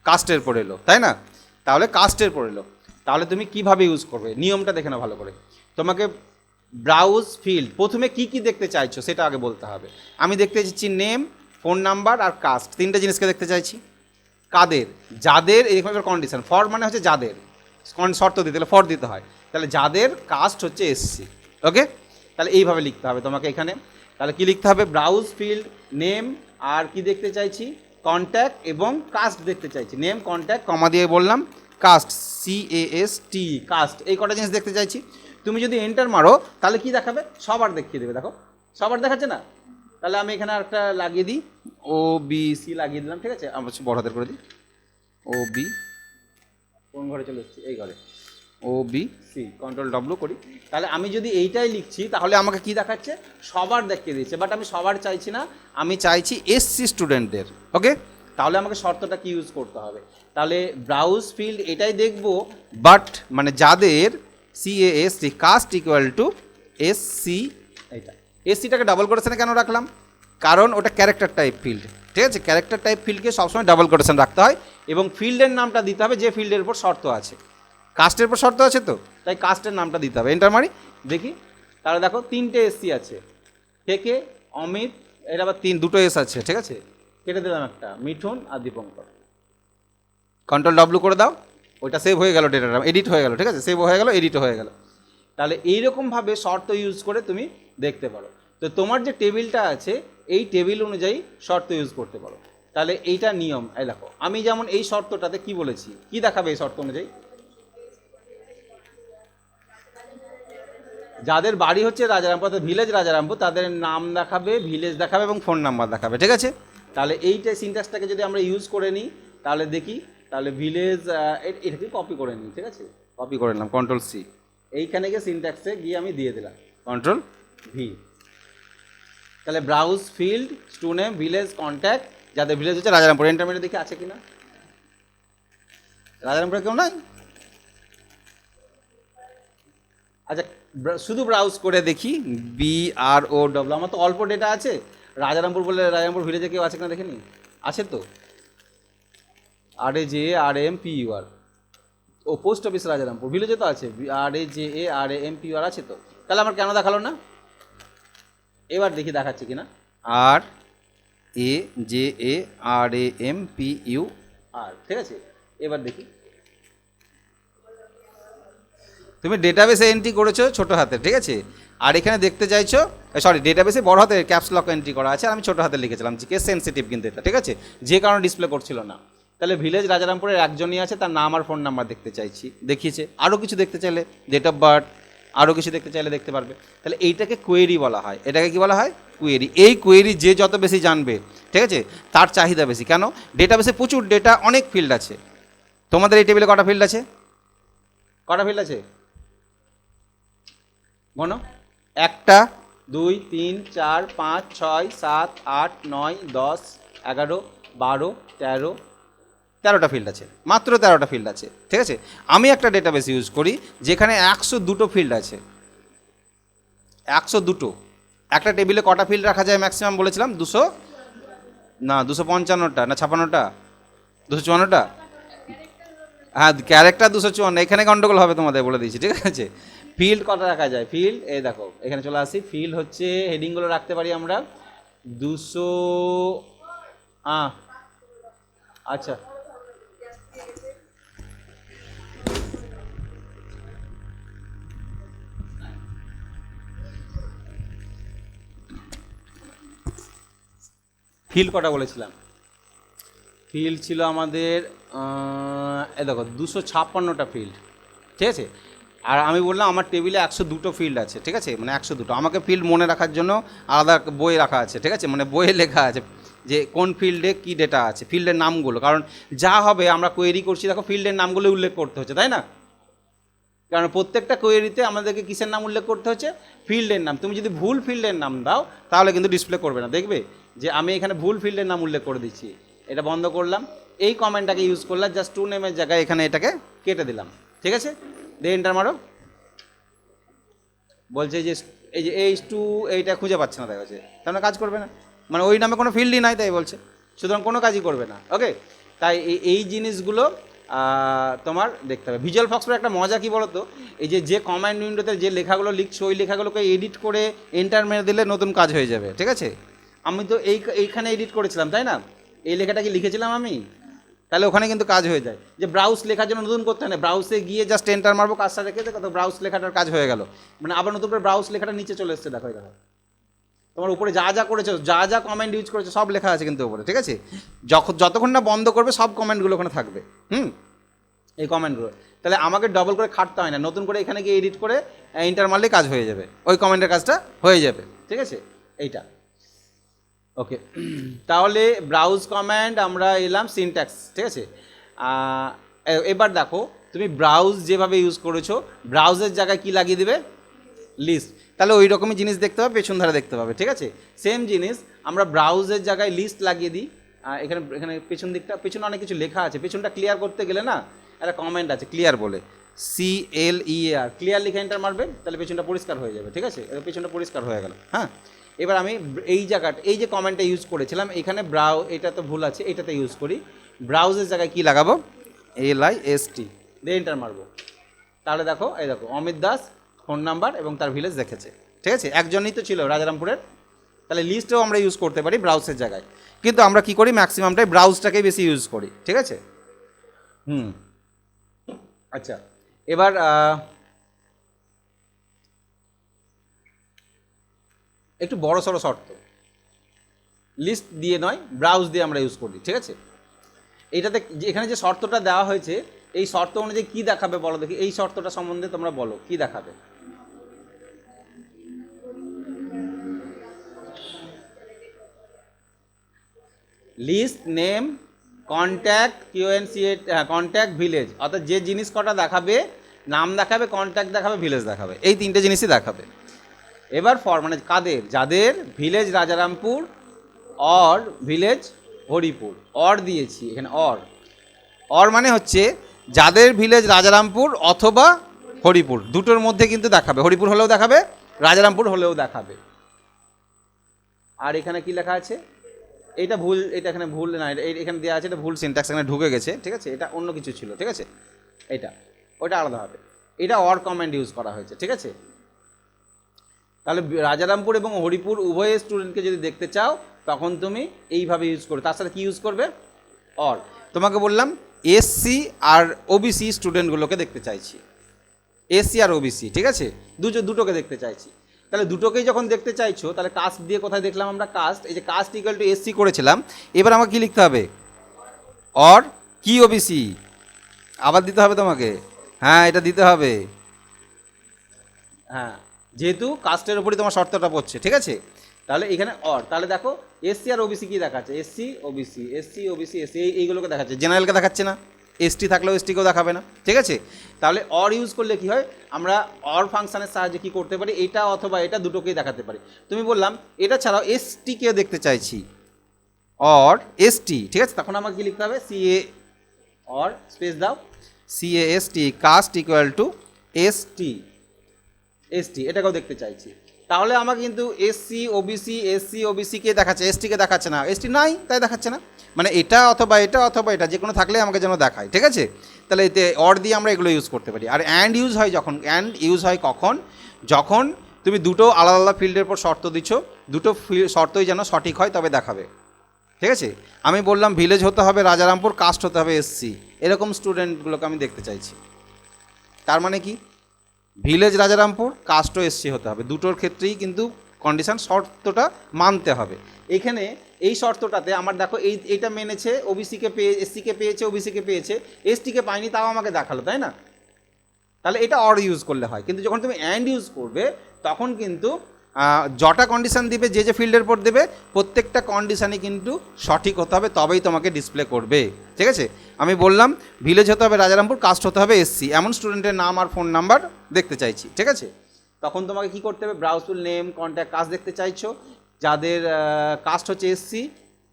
কাস্টের পর এলো, তাই না? তাহলে কাস্টের পর এলো, তাহলে তুমি কিভাবে ইউজ করবে নিয়মটা দেখে নাও ভালো করে। তোমাকে ব্রাউজ ফিল্ড প্রথমে কি কি দেখতে চাইছো সেটা আগে বলতে হবে। আমি দেখতে চাইছি নেম, ফোন নাম্বার আর কাস্ট, তিনটে জিনিসকে দেখতে চাইছি। কাদের? যাদের, এরকম একটা কন্ডিশন, ফর মানে হচ্ছে যাদের, শর্ত দিতে হলে ফর দিতে হয়, তাহলে যাদের কাস্ট হচ্ছে SC, ওকে। তাহলে এইভাবে লিখতে হবে তোমাকে এখানে। তাহলে কি লিখতে হবে? ব্রাউজ ফিল্ড নেম, আর কি দেখতে চাইছি, কন্ট্যাক্ট এবং কাস্ট দেখতে চাইছি, নেম, কন্ট্যাক্ট, কমা দিয়ে বললাম কাস্ট, CAST, কাস্ট, এই কটা জিনিস দেখতে চাইছি। তুমি যদি এন্টার মারো তাহলে কি দেখাবে? সবার দেখিয়ে দেবে, দেখো সবার দেখাচ্ছে না। তাহলে আমি এখানে একটা লাগিয়ে দিই, OBC লাগিয়ে দিলাম, ঠিক আছে। আমরা বড় হাতের করে দিই, OB, কোন ঘরে চলে এসেছি, এই ঘরে, OBC, কন্ট্রোল W করি। তাহলে আমি যদি এইটাই লিখছি তাহলে আমাকে কি দেখাচ্ছে? সবার দেখিয়ে দিচ্ছে, বাট আমি সবার চাইছি না, আমি চাইছি SC স্টুডেন্টদের, ওকে। তাহলে আমাকে শর্তটা কি ইউজ করতে হবে? তাহলে ব্রাউজ ফিল্ড এটাই দেখবো, বাট মানে যাদের CAST, caste equal to SC, এইটা SCটাকে ডাবল কোটেশনে কেন রাখলাম? কারণ ওটা ক্যারেক্টার টাইপ ফিল্ড, ঠিক আছে? ক্যারেক্টার টাইপ ফিল্ডকে সবসময় ডাবল কোটেশন রাখতে হয় এবং ফিল্ডের নামটা দিতে হবে যে ফিল্ডের উপর শর্ত আছে। কাস্টের উপর শর্ত আছে তো, তাই কাস্টের নামটা দিতে হবে। এন্টার মারি দেখি, তাহলে দেখো 3টে SC আছে, থেকে অমিত, এটা আবার দুটো S আছে, ঠিক আছে? কেটে দিলাম একটা, মিঠুন আর দীপঙ্কর। কন্ট্রোল W করে দাও, ওইটা সেভ হয়ে গেল, ডেটাটা এডিট হয়ে গেল, ঠিক আছে? সেভ হয়ে গেল, এডিটও হয়ে গেল। তাহলে এইরকমভাবে শর্ত ইউজ করে তুমি দেখতে পারো। তো তোমার যে টেবিলটা আছে এই টেবিল অনুযায়ী শর্ত ইউজ করতে পারো। তাহলে এইটা নিয়ম। এই দেখো আমি যেমন এই শর্তটাতে কি বলেছি, কি দেখাবে এই শর্ত অনুযায়ী? যাদের বাড়ি হচ্ছে রাজারামপুর, ভিলেজ রাজারামপুর, তাদের নাম দেখাবে, ভিলেজ দেখাবে এবং ফোন নাম্বার দেখাবে, ঠিক আছে? তাহলে এইটা সিনট্যাক্সটাকে যদি আমরা ইউজ করে নিই তাহলে দেখি, তাহলে ভিলেজ এটাকে কপি করে নিই, ঠিক আছে? কপি করে নিলাম, কন্ট্রোল C, এইখানে গিয়ে সিনট্যাক্সে গিয়ে আমি দিয়ে দিলাম কন্ট্রোল V। তাহলে browse field, stew name, village, contact, যাদের ভিলেজ হচ্ছে রাজারামপুর। এন্টারমিডিয়েট দেখি আছে কিনা, রাজারামপুরে কেউ নাই? আচ্ছা শুধু ব্রাউজ করে দেখি, BROW, আমার তো অল্প ডেটা আছে। রাজারামপুর বলে রাজারামপুর ভিলেজে কেউ আছে কিনা দেখে নি, আছে তো? RAJARAMPUR, ও পোস্ট অফিস রাজারামপুর, ভিলেজে তো আছে, RAJARAMPUR আছে তো। তাহলে আমার কেন দেখালো না? এবার দেখি দেখাচ্ছে কিনা। RAJARAMPUR, ঠিক আছে? এবার দেখি, তুমি ডেটাবেসে এন্ট্রি করেছো ছোটো হাতে, ঠিক আছে? আর এখানে দেখতে চাইছো, সরি ডেটাবেসে বড় হাতে ক্যাপস লক এন্ট্রি করা আছে, আর আমি ছোটো হাতে লিখেছিলাম, কেস সেন্সিটিভ কিন্তু এটা, ঠিক আছে? যে কারণে ডিসপ্লে করছিল না। তাহলে ভিলেজ রাজারামপুরের একজনই আছে, তার নাম আর ফোন নাম্বার দেখতে চাইছি, দেখিয়েছে। আরও কিছু দেখতে চাইলে ডেট অফ বার্থ, আরও কিছু দেখতে চাইলে দেখতে পারবে। তাহলে এইটাকে কোয়েরি বলা হয়। এটাকে কি বলা হয়? কোয়েরি। এই কোয়েরি যে যত বেশি জানবে, ঠিক আছে, তার চাহিদা বেশি। কেন? ডেটাবেসে প্রচুর ডেটা, অনেক ফিল্ড আছে। তোমাদের এই টেবিলে কটা ফিল্ড আছে? কটা ফিল্ড আছে বলো? 1 2 3 4 5 6 7 8 9 10 11 12 13, 13টা ফিল্ড আছে, মাত্র 13টা ফিল্ড আছে, ঠিক আছে? আমি একটা ডেটাবেস ইউজ করি যেখানে 102টো ফিল্ড আছে। 102টো। একটা টেবিলে কটা ফিল্ড রাখা যায় ম্যাক্সিমাম বলেছিলাম? 200 না 255টা না 56টা, 254টা। হ্যাঁ ক্যারেক্টার 254, এখানে গন্ডগোল হবে তোমাদের বলে দিয়েছি, ঠিক আছে? ফিল্ড কটা রাখা যায়? ফিল্ড এই দেখো এখানে চলে আসি, ফিল্ড হচ্ছে হেডিংগুলো রাখতে পারি আমরা 200। আচ্ছা ফিল্ড কটা বলেছিলাম? ফিল্ড ছিল আমাদের এ দেখো 256টা ফিল্ড, ঠিক আছে? আর আমি বললাম আমার টেবিলে 102টো ফিল্ড আছে, ঠিক আছে? মানে 102টো। আমাকে ফিল্ড মনে রাখার জন্য আলাদা বই রাখা আছে, ঠিক আছে? মানে বইয়ে লেখা আছে যে কোন ফিল্ডে কী ডেটা আছে, ফিল্ডের নামগুলো। কারণ যা হবে আমরা কোয়েরি করছি, দেখো ফিল্ডের নামগুলো উল্লেখ করতে হচ্ছে, তাই না? কারণ প্রত্যেকটা কোয়েরিতে আমাদেরকে কিসের নাম উল্লেখ করতে হচ্ছে? ফিল্ডের নাম। তুমি যদি ভুল ফিল্ডের নাম দাও তাহলে কিন্তু ডিসপ্লে করবে না। দেখবে যে আমি এখানে ভুল ফিল্ডের নাম উল্লেখ করে দিচ্ছি, এটা বন্ধ করলাম, এই কমেন্টটাকে ইউজ করলাম, জাস্ট টু নেমের জায়গায় এখানে এটাকে কেটে দিলাম, ঠিক আছে? দিয়ে এন্টার মারো। বলছে যে এই যে H2 এইটা খুঁজে পাচ্ছে না, দেখা যাচ্ছে, তার মানে কাজ করবে না, মানে ওই নামে কোনো ফিল্ডই নাই তাই বলছে, সুতরাং কোনো কাজই করবে না। ওকে, তাই এই জিনিসগুলো তোমার দেখতে হবে। ভিজুয়াল ফক্সের একটা মজা কী বলো তো, এই যে কমান্ড উইন্ডোতে যে লেখাগুলো লিখছো ওই লেখাগুলোকে এডিট করে এন্টার মেরে দিলে নতুন কাজ হয়ে যাবে, ঠিক আছে? আমি তো এইখানে এডিট করেছিলাম, তাই না? এই লেখাটা কি লিখেছিলাম আমি, তাহলে ওখানে কিন্তু কাজ হয়ে যায়। যে ব্রাউজ লেখার জন্য নতুন করতে হয় না, ব্রাউজে গিয়ে জাস্ট এন্টার মারবো, কাজটা রেখে দেখো তো ব্রাউজ লেখাটার কাজ হয়ে গেল, মানে আবার নতুন করে ব্রাউজ লেখাটা নিচে চলে এসছে, দেখো দেখো তোমার উপরে যা যা করেছো, যা যা কমেন্ট ইউজ করেছো সব লেখা আছে কিন্তু উপরে, ঠিক আছে? যতক্ষণ না বন্ধ করবে সব কমেন্টগুলো ওখানে থাকবে, এই কমেন্টগুলো। তাহলে আমাকে ডবল করে খাটতে হয় না, নতুন করে এখানে গিয়ে এডিট করে এন্টার মারলে কাজ হয়ে যাবে, ওই কমেন্টের কাজটা হয়ে যাবে, ঠিক আছে? এইটা ওকে। তাহলে ব্রাউজ কমান্ড আমরা এলাম, সিনট্যাক্স, ঠিক আছে? এবার দেখো তুমি ব্রাউজ যেভাবে ইউজ করেছো, ব্রাউজের জায়গায় কি লাগিয়ে দিবে? লিস্ট। তাহলে ওই রকমই জিনিস দেখতে পাবে, পেছন ধারে দেখতে পাবে, ঠিক আছে? সেম জিনিস আমরা ব্রাউজের জায়গায় লিস্ট লাগিয়ে দিই। এখানে পেছন দিকটা, পেছনে অনেক কিছু লেখা আছে, পেছনটা ক্লিয়ার করতে গেলে না একটা কমেন্ট আছে ক্লিয়ার বলে, CLEAR, ক্লিয়ার লিখে এন্টার মারবেন, তাহলে পেছনটা পরিষ্কার হয়ে যাবে। ঠিক আছে, এবার পেছনটা পরিষ্কার হয়ে গেল। হ্যাঁ, এবার আমি এই জায়গাটা, এই যে কমেন্টটা ইউজ করেছিলাম এখানে এটা তো ভুল আছে, এটাতে ইউজ করি। ব্রাউজের জায়গায় কি লাগাবো, LIST দিয়ে এন্টার মারবো। তাহলে দেখো, এই দেখো অমিত দাস ফোন নাম্বার এবং তার ভিলেজ দেখেছে। ঠিক আছে, একজনই তো ছিল রাজারামপুরের। তাহলে লিস্টেও আমরা ইউজ করতে পারি ব্রাউজের জায়গায়, কিন্তু আমরা কি করি ম্যাক্সিমামটাই ব্রাউজটাকেই বেশি ইউজ করি। ঠিক আছে, আচ্ছা, এবার একটু বড় সড়ো শর্ত, লিস্ট দিয়ে নয় ব্রাউজ দিয়ে আমরা ইউজ করি। ঠিক আছে, এইটাতে এখানে যে শর্তটা দেওয়া হয়েছে, এই শর্ত অনুযায়ী কী দেখাবে বলো দেখি, এই শর্তটা সম্বন্ধে তোমরা বলো কি দেখাবে। List name contact contact village, অর্থাৎ যে জিনিস কটা দেখাবে, নাম দেখাবে, কন্ট্যাক্ট দেখাবে, ভিলেজ দেখাবে, এই তিনটে জিনিসই দেখাবে। এবার মানে কাদের, যাদের village Rajarampur or village Haripur, or দিয়েছি এখানে, অর মানে হচ্ছে যাদের ভিলেজ রাজারামপুর অথবা হরিপুর, দুটোর মধ্যে কিন্তু দেখাবে, হরিপুর হলেও দেখাবে, রাজারামপুর হলেও দেখাবে। আর এখানে কি লেখা আছে, এটা ভুল, এটা এখানে ভুল না, এখানে দেওয়া আছে, এটা ভুল সিনট্যাক্স এখানে ঢুকে গেছে। ঠিক আছে, এটা অন্য কিছু ছিল। ঠিক আছে, ওটা আলাদা হবে, এটা অর কমেন্ট ইউজ করা হয়েছে। ঠিক আছে, তাহলে রাজারামপুর এবং হরিপুর উভয় স্টুডেন্টকে যদি দেখতে চাও তখন তুমি এইভাবে ইউজ করবে। তার সাথে কী ইউজ করবে, অর। তোমাকে বললাম SC আর OBC স্টুডেন্টগুলোকে দেখতে চাইছি, SC আর OBC। ঠিক আছে, দুটোকে দেখতে চাইছি। তাহলে দুটোকেই যখন দেখতে চাইছো, তাহলে কাস্ট দিয়ে কোথায় দেখলাম আমরা, কাস্ট, এই যে কাস্ট ইকুয়াল টু SC করেছিলাম। এবার আমাকে কী লিখতে হবে, অর কি OBC, আবার দিতে হবে তোমাকে, হ্যাঁ এটা দিতে হবে, হ্যাঁ, যেহেতু কাস্টের উপরই তোমার শর্তটা পড়ছে। ঠিক আছে, তাহলে এখানে অর, তাহলে দেখো SC আর OBC কি দেখাচ্ছে, SC OBC এইগুলোকে দেখাচ্ছে, জেনারেলকে দেখাচ্ছে না, ST থাকলেও STকেও দেখাবে না। ঠিক আছে, তাহলে অর ইউজ করলে কি হয়, আমরা অর ফাংশনের সাহায্যে কি করতে পারি, এটা অথবা এটা দুটোকেই দেখাতে পারি। তুমি বললাম এটা ছাড়াও STকেও দেখতে চাইছি, অর ST। ঠিক আছে, তখন আমাকে কি লিখতে হবে, CA অর স্পেস দাও, CAST, caste equal to ST, এটাকেও দেখতে চাইছি। তাহলে আমাকে কিন্তু SC OBC কে দেখাচ্ছে, STকে দেখাচ্ছে না, ST নাই তাই দেখাচ্ছে না, মানে এটা অথবা এটা যে কোনো থাকলে আমাকে যেন দেখায়। ঠিক আছে, তাহলে এতে অর দিয়ে আমরা এগুলো ইউজ করতে পারি। আর অ্যান্ড ইউজ হয় কখন, যখন তুমি দুটো আলাদা আলাদা ফিল্ডের পর শর্ত দিচ্ছ, দুটো শর্তই যেন সঠিক হয় তবে দেখাবে। ঠিক আছে, আমি বললাম ভিলেজ হতে হবে রাজারামপুর, কাস্ট হতে হবে SC, এরকম স্টুডেন্টগুলোকে আমি দেখতে চাইছি। তার মানে কি, ভিলেজ রাজারামপুর, কাস্টও SC হতে হবে, দুটোর ক্ষেত্রেই কিন্তু কন্ডিশন শর্তটা মানতে হবে। এখানে এই শর্তটাতে আমার দেখো এইটা মেনেছে, OBCকে SCকে পেয়েছে, OBCকে পেয়েছে, STকে পায়নি, তাও আমাকে দেখালো, তাই না? তাহলে এটা অর ইউজ করলে হয়, কিন্তু যখন তুমি অ্যান্ড ইউজ করবে তখন কিন্তু যটা কন্ডিশন দিবে, যে ফিল্ডের পর দেবে, প্রত্যেকটা কন্ডিশানই কিন্তু সঠিক হতে হবে, তবেই তোমাকে ডিসপ্লে করবে। ঠিক আছে, আমি বললাম ভিলেজ হতে হবে রাজারামপুর, কাস্ট হতে হবে SC, এমন স্টুডেন্টের নাম আর ফোন নাম্বার দেখতে চাইছি। ঠিক আছে, তখন তোমাকে কি করতে হবে, ব্রাউজ টুল নেম কন্ট্যাক্ট কাস্ট দেখতে চাইছো, যাদের কাস্ট হচ্ছে SC,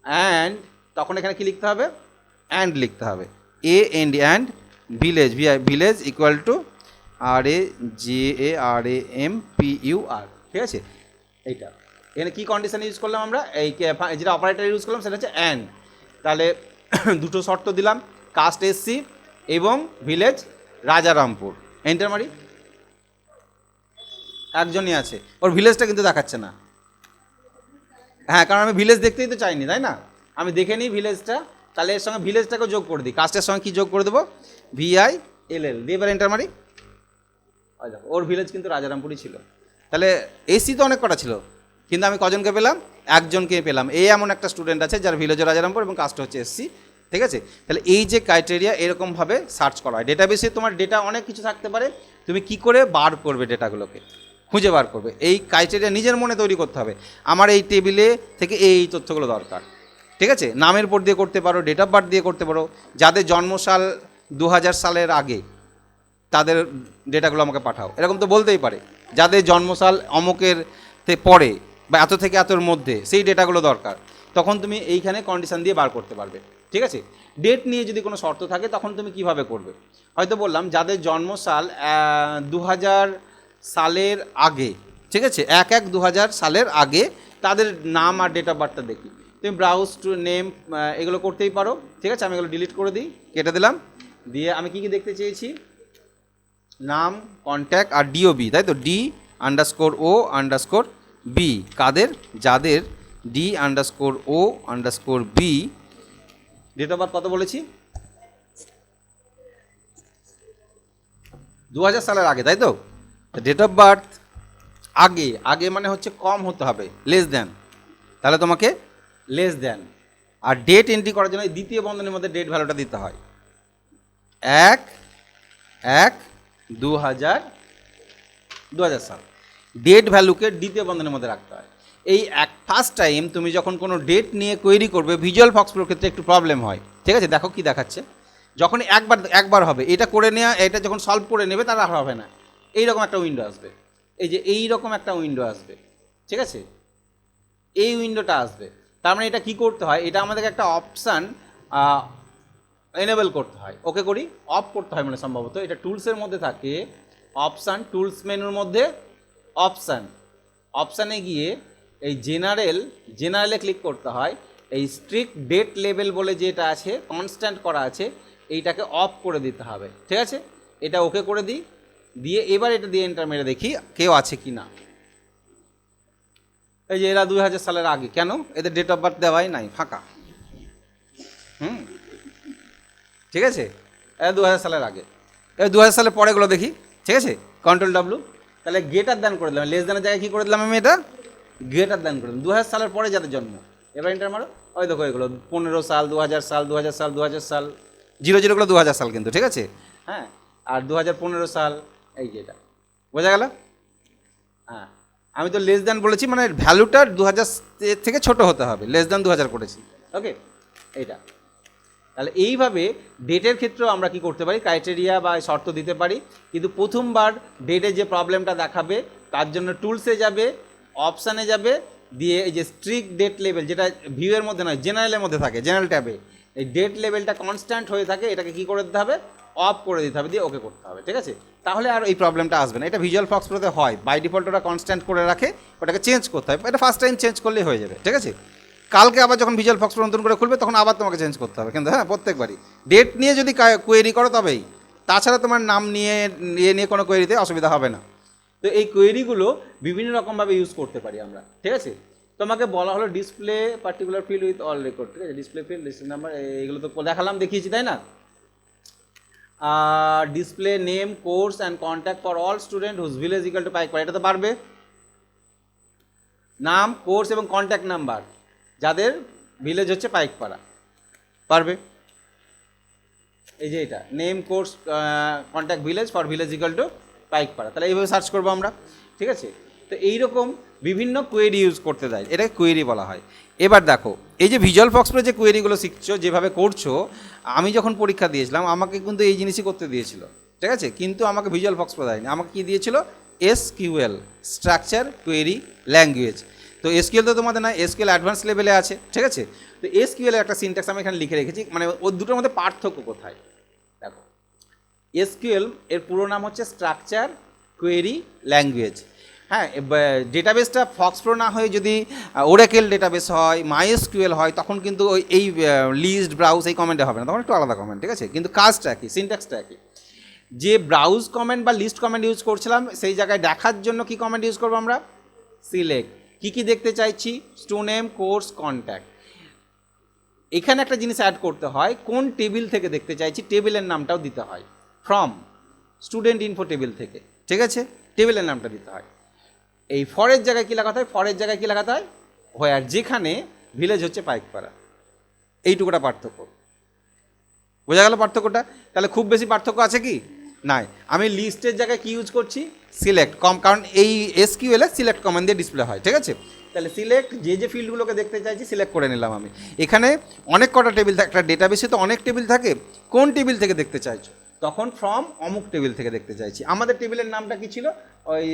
অ্যান্ড তখন এখানে কি লিখতে হবে, অ্যান্ড লিখতে হবে, and village equal two RAJARAMPUR। ঠিক আছে, এইটা এখানে কী কন্ডিশন ইউজ করলাম আমরা, এই যেটা অপারেটর ইউজ করলাম সেটা হচ্ছে অ্যান্ড। তাহলে দুটো শর্ত দিলাম, কাস্ট SC এবং ভিলেজ রাজারামপুর, এন্টার মারি। একজনই আছে, ওর ভিলেজটা কিন্তু দেখাচ্ছে না, হ্যাঁ, কারণ আমি ভিলেজ দেখতেই তো চাইনি, তাই না? আমি দেখে নিই ভিলেজটা, তাহলে এর সঙ্গে ভিলেজটাকেও যোগ করে দিই, কাস্টের সঙ্গে কী যোগ করে দেবো, VILL দিয়ে এবার এন্টার মারি। ওর ভিলেজ কিন্তু রাজারামপুরই ছিল, তাহলে SC তো অনেক কটা ছিল, কিন্তু আমি কজনকে পেলাম, একজনকে পেলাম। এমন একটা স্টুডেন্ট আছে যার ভিলেজ রাজারামপুর এবং কাস্ট হচ্ছে SC। ঠিক আছে, তাহলে এই যে ক্রাইটেরিয়া, এরকমভাবে সার্চ করা হয়। ডেটাবেসে তোমার ডেটা অনেক কিছু থাকতে পারে, তুমি কি করে বার করবে, ডেটাগুলোকে খুঁজে বার করবে, এই ক্রাইটেরিয়া নিজের মনে তৈরি করতে হবে। আমার এই টেবিলে থেকে এই তথ্যগুলো দরকার। ঠিক আছে, নামের পর দিয়ে করতে পারো, ডেট অফ বার্থ দিয়ে করতে পারো, যাদের জন্মসাল 2000 সালের আগে তাদের ডেটাগুলো আমাকে পাঠাও, এরকম তো বলতেই পারে। যাদের জন্মসাল অমুকের পরে বা এত থেকে এতর মধ্যে, সেই ডেটাগুলো দরকার, তখন তুমি এইখানে কন্ডিশন দিয়ে বার করতে পারবে। ঠিক আছে। ডেট নিয়ে যদি কোনো শর্ত থাকে তখন তুমি কিভাবে করবে, হয়তো বললাম যাদের জন্মসাল 2000 সালের আগে, ঠিক আছে, 1/1/2000 সালের আগে তাদের নাম আর ডেট অফ বার্থটা দেখি। তুমি ব্রাউজ টু নেম এগুলো করতেই পারো, ঠিক আছে। আমি এগুলো ডিলিট করে দিই, কেটে দিলাম। দিয়ে আমি কী কী দেখতে চেয়েছি, নাম, কন্ট্যাক্ট আর ডিওবি, তাই তো, D_O_B কাদের, যাদের D_O_B ডেট অফ বার্থ কত বলেছি, 2000 সালের আগে, তাই তো। ডেট অফ বার্থ আগে, আগে মানে হচ্ছে কম হতে হবে, লেস দ্যান, তাহলে তোমাকে লেস দ্যান। আর ডেট এন্ট্রি করার জন্য দ্বিতীয় বন্ধনীর মধ্যে ডেট ভ্যালুটা দিতে হয়, 1/1/2000 সাল। ডেট ভ্যালুকে দ্বিতীয় বন্ধনীর মধ্যে রাখতে হয়। এই ফার্স্ট টাইম তুমি যখন কোনো ডেট নিয়ে কোয়েরি করবে, ভিজুয়াল ফক্স প্রোর ক্ষেত্রে একটু প্রবলেম হয়, ঠিক আছে। দেখো কি দেখাচ্ছে, যখন একবার হবে এটা করে নেওয়া, এটা যখন সলভ করে নেবে তার আর হবে না, এইরকম একটা উইন্ডো আসবে, এই যে এইরকম একটা উইন্ডো আসবে, ঠিক আছে, এই উইন্ডোটা আসবে। তার মানে এটা কি করতে হয়, এটা আমাদেরকে একটা অপশান এনেবল করতে হয়, ওকে করি, অফ করতে হয় মানে সম্ভবত এটা টুলসের মধ্যে থাকে, অপশান, টুলস মেনুর মধ্যে অপশানে গিয়ে এই জেনারেলে ক্লিক করতে হয়। এই স্ট্রিক্ট ডেট লেভেল বলে যেটা আছে, কনস্ট্যান্ট করা আছে, এইটাকে অফ করে দিতে হবে, ঠিক আছে। এটা ওকে করে দিই, দিয়ে এবার এটা দিয়ে এন্টার মেরে দেখি কেউ আছে কি না। এই যে এরা 2000 সালের আগে, কেন এদের ডেট অফ বার্থ দেওয়াই নাই, ফাঁকা, ঠিক আছে। এরা 2000 সালের আগে, এবার 2000 সালের পরেগুলো দেখি, ঠিক আছে, Ctrl+W, তাহলে গেটার দান করে দিলাম, লেস দানের জায়গায় কী করে দিলাম আমি, এটা গেটার দান করে দিলাম, 2000 সালের পরে যাদের জন্ম। এবার এন্টার মারো, ওই দেখো এগুলো 15 সাল, 2000 সাল, 2000 সাল, 2000 সাল, 00গুলো 2000 সাল কিন্তু, ঠিক আছে, হ্যাঁ। আর 2015 সাল, এই যে এটা, বোঝা গেল, হ্যাঁ। আমি তো লেস দ্যান বলেছি, মানে ভ্যালুটা 2000 থেকে ছোট হতে হবে, লেস দ্যান 2000 করেছি, ওকে। এইটা তাহলে এইভাবে ডেটের ক্ষেত্রেও আমরা কি করতে পারি, ক্রাইটেরিয়া বা শর্ত দিতে পারি। কিন্তু প্রথমবার ডেটে যে প্রবলেমটা দেখাবে তার জন্য টুলসে যাবে, অপশানে যাবে, দিয়ে এই যে স্ট্রিক্ট ডেট লেভেল, যেটা ভিউয়ের মধ্যে নয় জেনারেলের মধ্যে থাকে, জেনারেল ট্যাবে এই ডেট লেভেলটা কনস্ট্যান্ট হয়ে থাকে, এটাকে কী করে দিতে হবে, অফ করে দিতে হবে, দিয়ে ওকে করতে হবে, ঠিক আছে। তাহলে আর এই প্রবলেমটা আসবে না। এটা ভিজুয়াল ফক্স প্রোতে হয়, বাই ডিফল্ট ওটা কনস্ট্যান্ট করে রাখে, ওটাকে চেঞ্জ করতে হয়, এটা ফার্স্ট টাইম চেঞ্জ করলেই হয়ে যাবে, ঠিক আছে। কালকে আবার যখন ভিজুয়াল ফক্স প্রো নতুন করে খুলবে তখন আবার তোমাকে চেঞ্জ করতে হবে, কিন্তু হ্যাঁ প্রত্যেকবারই ডেট নিয়ে যদি কোয়েরি করো তবেই, তাছাড়া তোমার নাম নিয়ে নিয়ে কোনো কোয়েরিতে অসুবিধা হবে না। তো এই কোয়েরিগুলো বিভিন্ন রকমভাবে ইউজ করতে পারি আমরা, ঠিক আছে। তোমাকে বলা হলো display particular filled with all record, ঠিক আছে, ডিসপ্লে ফিল্ড, লিস্ট নাম্বার, এগুলো তো দেখালাম, দেখিয়েছি, তাই না। Display name, course and contact for all student whose village equal to Paikpara, এটা তো পারবে, নাম, কোর্স এবং কন্ট্যাক্ট নাম্বার যাদের ভিলেজ হচ্ছে পাইকপাড়া, পারবে। এই যে এটা name, course, contact village for village equal to Paikpara, তাহলে এইভাবে সার্চ করবো আমরা, ঠিক আছে। তো এইরকম বিভিন্ন কোয়েরি ইউজ করতে দেয়, এটাকে কোয়েরি বলা হয়। এবার দেখো এই যে ভিজুয়াল ফক্স প্রো যে কোয়েরিগুলো শিখছো, যেভাবে করছো, আমি যখন পরীক্ষা দিয়েছিলাম আমাকে কিন্তু এই জিনিসই করতে দিয়েছিল, ঠিক আছে, কিন্তু আমাকে ভিজুয়াল ফক্স প্রো দেয়নি, আমাকে কী দিয়েছিল, SQL, স্ট্রাকচার কোয়েরি ল্যাঙ্গুয়েজ। তো SQL তো তোমাদের না, SQL অ্যাডভান্স লেভেলে আছে, ঠিক আছে। তো SQL এর একটা সিনট্যাক্স আমি এখানে লিখে রেখেছি, মানে ওর দুটোর মধ্যে পার্থক্য কোথায় দেখো। SQL এর পুরো নাম হচ্ছে স্ট্রাকচার কোয়েরি ল্যাঙ্গুয়েজ, হ্যাঁ। ডেটাবেসটা ফক্স প্রো না হয়ে যদি ওরাকেল ডেটাবেস হয়, MySQL হয়, তখন কিন্তু ওই এই লিস্ট, ব্রাউজ এই কমেন্টে হবে না, তখন একটু আলাদা কমেন্ট, ঠিক আছে। কিন্তু কাজটা একই, সিনট্যাক্সটা একই। যে ব্রাউজ কমেন্ট বা লিস্ট কমেন্ট ইউজ করছিলাম, সেই জায়গায় দেখার জন্য কি কমেন্ট ইউজ করবো আমরা, সিলেক্ট। কী কী দেখতে চাইছি, স্টুডেন্ট, কোর্স, কন্ট্যাক্ট। এখানে একটা জিনিস অ্যাড করতে হয়, কোন টেবিল থেকে দেখতে চাইছি, টেবিলের নামটাও দিতে হয়, ফ্রম স্টুডেন্ট ইনফো টেবিল থেকে, ঠিক আছে, টেবিলের নামটা দিতে হয়। এই ফরের জায়গায় কী লাগাতে হয়, ফরের জায়গায় কী লাগাতে হয়, হোয়ার, যেখানে ভিলেজ হচ্ছে পাইকপাড়া, এইটুকুটা পার্থক্য, বোঝা গেল পার্থক্যটা। তাহলে খুব বেশি পার্থক্য আছে কি, নাই। আমি লিস্টের জায়গায় কি ইউজ করছি, সিলেক্ট, কারণ এই SQL এ সিলেক্ট কমান্ড দিয়ে ডিসপ্লে হয়, ঠিক আছে। তাহলে সিলেক্ট, যে ফিল্ডগুলোকে দেখতে চাইছি সিলেক্ট করে নিলাম আমি। এখানে অনেক কটা টেবিল থাকে, একটা ডেটাবেসে তো অনেক টেবিল থাকে, কোন টেবিল থেকে দেখতে চাইছো, তখন ফ্রম অমুক টেবিল থেকে দেখতে চাইছি। আমাদের টেবিলের নামটা কি ছিল, ওই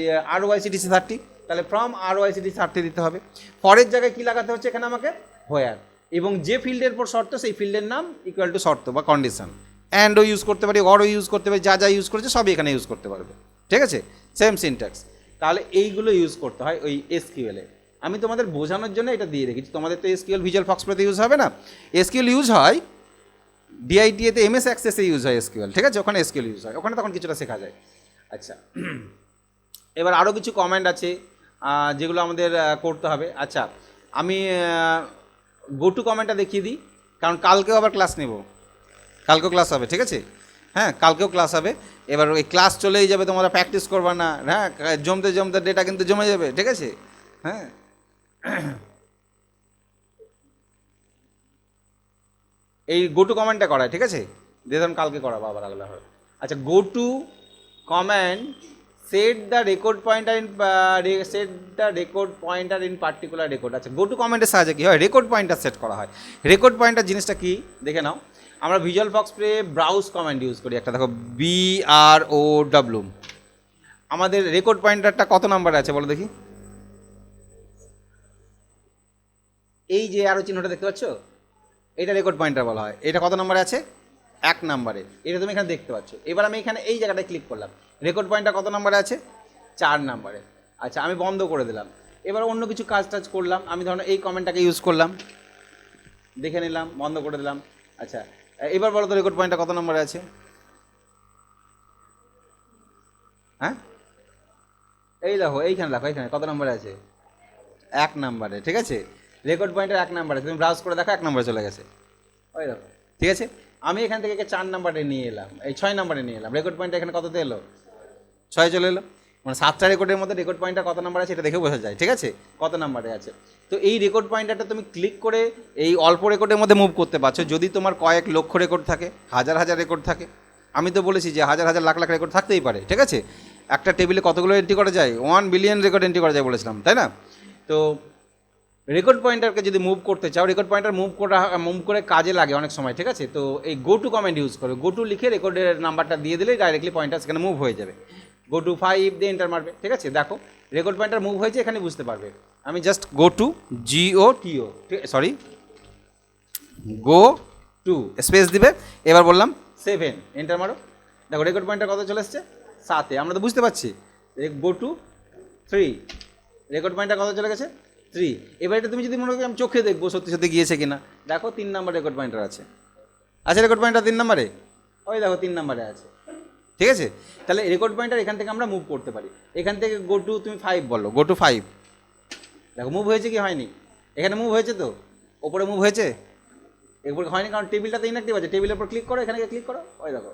ROICTC 30, তাহলে ফ্রম ROICTC 30 দিতে হবে। ফরের জায়গায় কী লাগাতে হচ্ছে এখানে আমাকে, হোয়ার, এবং যে ফিল্ডের পর শর্ত সেই ফিল্ডের নাম ইকুয়াল টু শর্ত বা কন্ডিশন। অ্যান্ডও ইউজ করতে পারি, অরও ইউজ করতে পারি, যা যা ইউজ করেছে সবই এখানে ইউজ করতে পারবে, ঠিক আছে, সেম সিনট্যাক্স। তাহলে এইগুলো ইউজ করতে হয় ওই এসকিউএলে। আমি তোমাদের বোঝানোর জন্য এটা দিয়ে রেখেছি, তোমাদের তো এসকিউএল ভিজুয়াল ফক্স প্রোতে ইউজ হবে না, এসকিউএল ইউজ হয় ডিআইটিএতে এমএস অ্যাক্সেসে ইউজ হয় এসকিউএল, ঠিক আছে, ওখানে এসকিউএল ইউজ হয়, ওখানে তখন কিছুটা শেখা যায়। আচ্ছা, এবার আরও কিছু কমেন্ট আছে যেগুলো আমাদের করতে হবে। আচ্ছা, আমি গো টু কমেন্টটা দেখিয়ে দিই, কারণ কালকেও আবার ক্লাস নেব, কালকেও ক্লাস হবে, ঠিক আছে, হ্যাঁ কালকেও ক্লাস হবে। এবার ওই ক্লাস চলেই যাবে, তোমরা প্র্যাকটিস করবা না, হ্যাঁ জমতে জমতে ডেটা কিন্তু জমে যাবে, ঠিক আছে, হ্যাঁ। এই গো টু কমেন্টটা করায়, ঠিক আছে, দিয়ে ধরুন কালকে করাবো আবার আলাদা হবে। আচ্ছা, go to comment set the record pointer in particular record. আচ্ছা, গো টু কমেন্টের সাহায্যে কী হয়, রেকর্ড পয়েন্টার সেট করা হয়। রেকর্ড পয়েন্টার জিনিসটা কি দেখে নাও। আমরা visual fox pro browse command use করি, একটা দেখো BROW। আমাদের রেকর্ড পয়েন্টারটা কত নাম্বারে আছে বলো দেখি, এই যে আরও চিহ্নটা দেখতে পাচ্ছ, এটা রেকর্ড পয়েন্টার বলা হয়। এটা কত নম্বরে আছে, 1 নম্বরে, এটা তুমি এখানে দেখতে পাচ্ছ। এবার আমি এখানে এই জায়গাটায় ক্লিক করলাম, রেকর্ড পয়েন্টটা কত নম্বরে আছে, 4 নম্বরে। আচ্ছা, আমি বন্ধ করে দিলাম। এবার অন্য কিছু কাজ টাজ করলাম, আমি ধরুন এই কমেন্টটাকে ইউজ করলাম, দেখে নিলাম, বন্ধ করে দিলাম। আচ্ছা, এবার বলো তো রেকর্ড পয়েন্টটা কত নম্বরে আছে, হ্যাঁ এই দেখো এইখানে, দেখো এইখানে কত নম্বরে আছে, 1 নম্বরে, ঠিক আছে, রেকর্ড পয়েন্টার 1 নম্বরে। তুমি ব্রাউজ করে দেখো 1 নম্বরে চলে গেছে, ওই দেখো, ঠিক আছে। আমি এখান থেকে 4 নম্বরে নিয়ে এলাম, এই 6 নম্বরে নিয়ে এলাম, রেকর্ড পয়েন্টটা এখানে কততে এলো, 6 চলে এলো। মানে 7টা রেকর্ডের মধ্যে রেকর্ড পয়েন্টটা কত নাম্বার আছে এটা দেখে বোঝা যায়, ঠিক আছে, কত নাম্বারে আছে। তো এই রেকর্ড পয়েন্টারটা তুমি ক্লিক করে এই অল্প রেকর্ডের মধ্যে মুভ করতে পারছো। যদি তোমার কয়েক লক্ষ রেকর্ড থাকে, হাজার হাজার রেকর্ড থাকে, আমি তো বলেছি যে হাজার হাজার লাখ লাখ রেকর্ড থাকতেই পারে, ঠিক আছে। একটা টেবিলে কতগুলো এন্ট্রি করা যায়, 1 বিলিয়ন রেকর্ড এন্ট্রি করা যায় বলেছিলাম, তাই না। তো রেকর্ড পয়েন্টারকে যদি মুভ করতে চাও, রেকর্ড পয়েন্টার মুভ করে কাজে লাগে অনেক সময়, ঠিক আছে। তো এই গো টু কমেন্ট ইউজ করো, গো টু লিখে রেকর্ডের নাম্বারটা দিয়ে দিলেই ডাইরেক্টলি পয়েন্টার সেখানে মুভ হয়ে যাবে। গো টু 5 দিয়ে এন্টার মারবে, ঠিক আছে, দেখো রেকর্ড পয়েন্টার মুভ হয়েছে, এখানে বুঝতে পারবে। আমি just go to GOTO, sorry go to space দিবে, এবার বললাম 7, এন্টার মারো, দেখো রেকর্ড পয়েন্টার কত চলে এসছে, 7-এ। আমরা তো বুঝতে পারছি। গো টু 3, রেকর্ড পয়েন্টার কত চলে গেছে, 3। এবার এটা তুমি যদি মনে করি আমি চোখে দেখবো সত্যি সত্যি গিয়েছে কিনা, দেখো 3 নম্বর রেকর্ড পয়েন্টার আছে, আচ্ছা রেকর্ড পয়েন্টার 3 নম্বরে, ওই দেখো 3 নম্বরে আছে, ঠিক আছে। তাহলে রেকর্ড পয়েন্টার এখান থেকে আমরা মুভ করতে পারি। এখান থেকে গো টু তুমি 5 বলো, গো টু 5, দেখো মুভ হয়েছে কি হয়নি, এখানে মুভ হয়েছে, তো ওপরে মুভ হয়েছে, এরপরে হয়নি কারণ টেবিলটাতে ইনঅ্যাক্টিভ আছে। টেবিলের উপর ক্লিক করো, এখানে ক্লিক করো, ওই দেখো,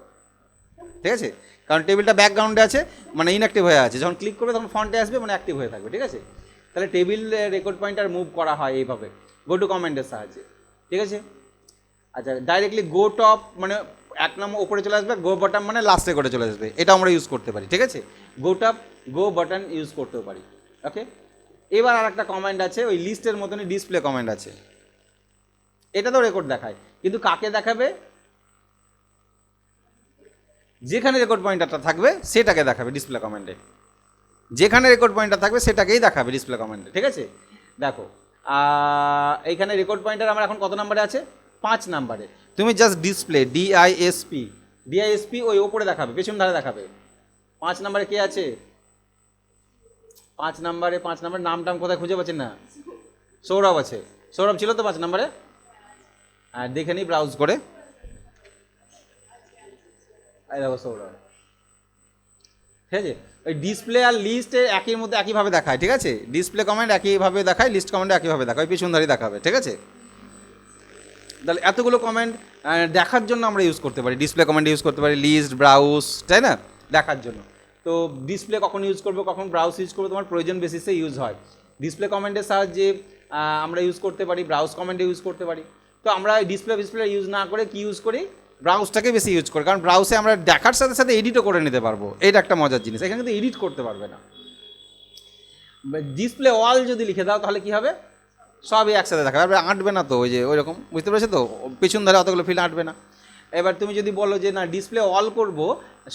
ঠিক আছে, কারণ টেবিলটা ব্যাকগ্রাউন্ডে আছে, মানে ইনঅ্যাক্টিভ হয়ে আছে। যখন ক্লিক করবে তখন ফন্টে আসবে, মানে অ্যাক্টিভ হয়ে থাকবে, ঠিক আছে। তাহলে টেবিল রেকর্ড পয়েন্টার মুভ করা হয় এইভাবে গো টু কমেন্টের সাহায্যে, ঠিক আছে। আচ্ছা, ডাইরেক্টলি গো টপ মানে 1 নম্বর ওপরে চলে আসবে, গো বটম মানে লাস্টে করে চলে আসবে, এটা আমরা ইউজ করতে পারি, ঠিক আছে। গো টপ, গো বাটন ইউজ করতেও পারি, ওকে। এবার আর একটা কমেন্ট আছে, ওই লিস্টের মতনই ডিসপ্লে কমেন্ট আছে। এটা তো রেকর্ড দেখায়, কিন্তু কাকে দেখাবে, যেখানে রেকর্ড পয়েন্টারটা থাকবে সেটাকে দেখাবে ডিসপ্লে কমেন্টে, যেখানে রেকর্ড পয়েন্টার থাকবে সেটাকেই দেখাবে ডিসপ্লে কমেন্টে, ঠিক আছে। দেখো এইখানে রেকর্ড পয়েন্টার আমার এখন কত নম্বরে আছে, 5 নম্বরে। তুমি জাস্ট ডিসপ্লে DISP ওই ওপরে দেখাবে, পেছন ধারে দেখাবে। 5 নম্বরে কে আছে, 5 নম্বরে নাম কোথায় খুঁজে পাচ্ছেন না, সৌরভ আছে, সৌরভ ছিল তো 5 নম্বরে, আর দেখে নিই ব্রাউজ করে, এই দেখো সৌরভ, ঠিক আছে। ওই ডিসপ্লে আর লিস্টে একই মধ্যে একইভাবে দেখায়, ঠিক আছে। ডিসপ্লে কমেন্ট একইভাবে দেখায়, লিস্ট কমেন্ট একইভাবে দেখায়, পিছন ধারে দেখাবে, ঠিক আছে। তাহলে এতগুলো কমেন্ট দেখার জন্য আমরা ইউজ করতে পারি, ডিসপ্লে কমেন্ট ইউজ করতে পারি, লিস্ট, ব্রাউজ, তাই না, দেখার জন্য। তো ডিসপ্লে কখন ইউজ করবো, কখন ব্রাউজ ইউজ করবো, তোমার প্রয়োজন বেসিসে ইউজ হয়। ডিসপ্লে কমেন্টের সাহায্যে আমরা ইউজ করতে পারি, ব্রাউজ কমেন্টে ইউজ করতে পারি। তো আমরা ডিসপ্লে ইউজ না করে কি ইউজ করি, ব্রাউজটাকে বেশি ইউজ করি, কারণ ব্রাউজে আমরা দেখার সাথে সাথে এডিটও করে নিতে পারবো, এটা একটা মজার জিনিস। এখানে কিন্তু এডিট করতে পারবে না। ডিসপ্লে অল যদি লিখে দাও তাহলে কি হবে, সবই একসাথে দেখাবে, এবার আঁটবে না তো, ওই যে ওই রকম, বুঝতে পেরেছো তো, পিছন ধরে অতগুলো ফিল্ড আঁটবে না। এবার তুমি যদি বলো যে না ডিসপ্লে অল করব,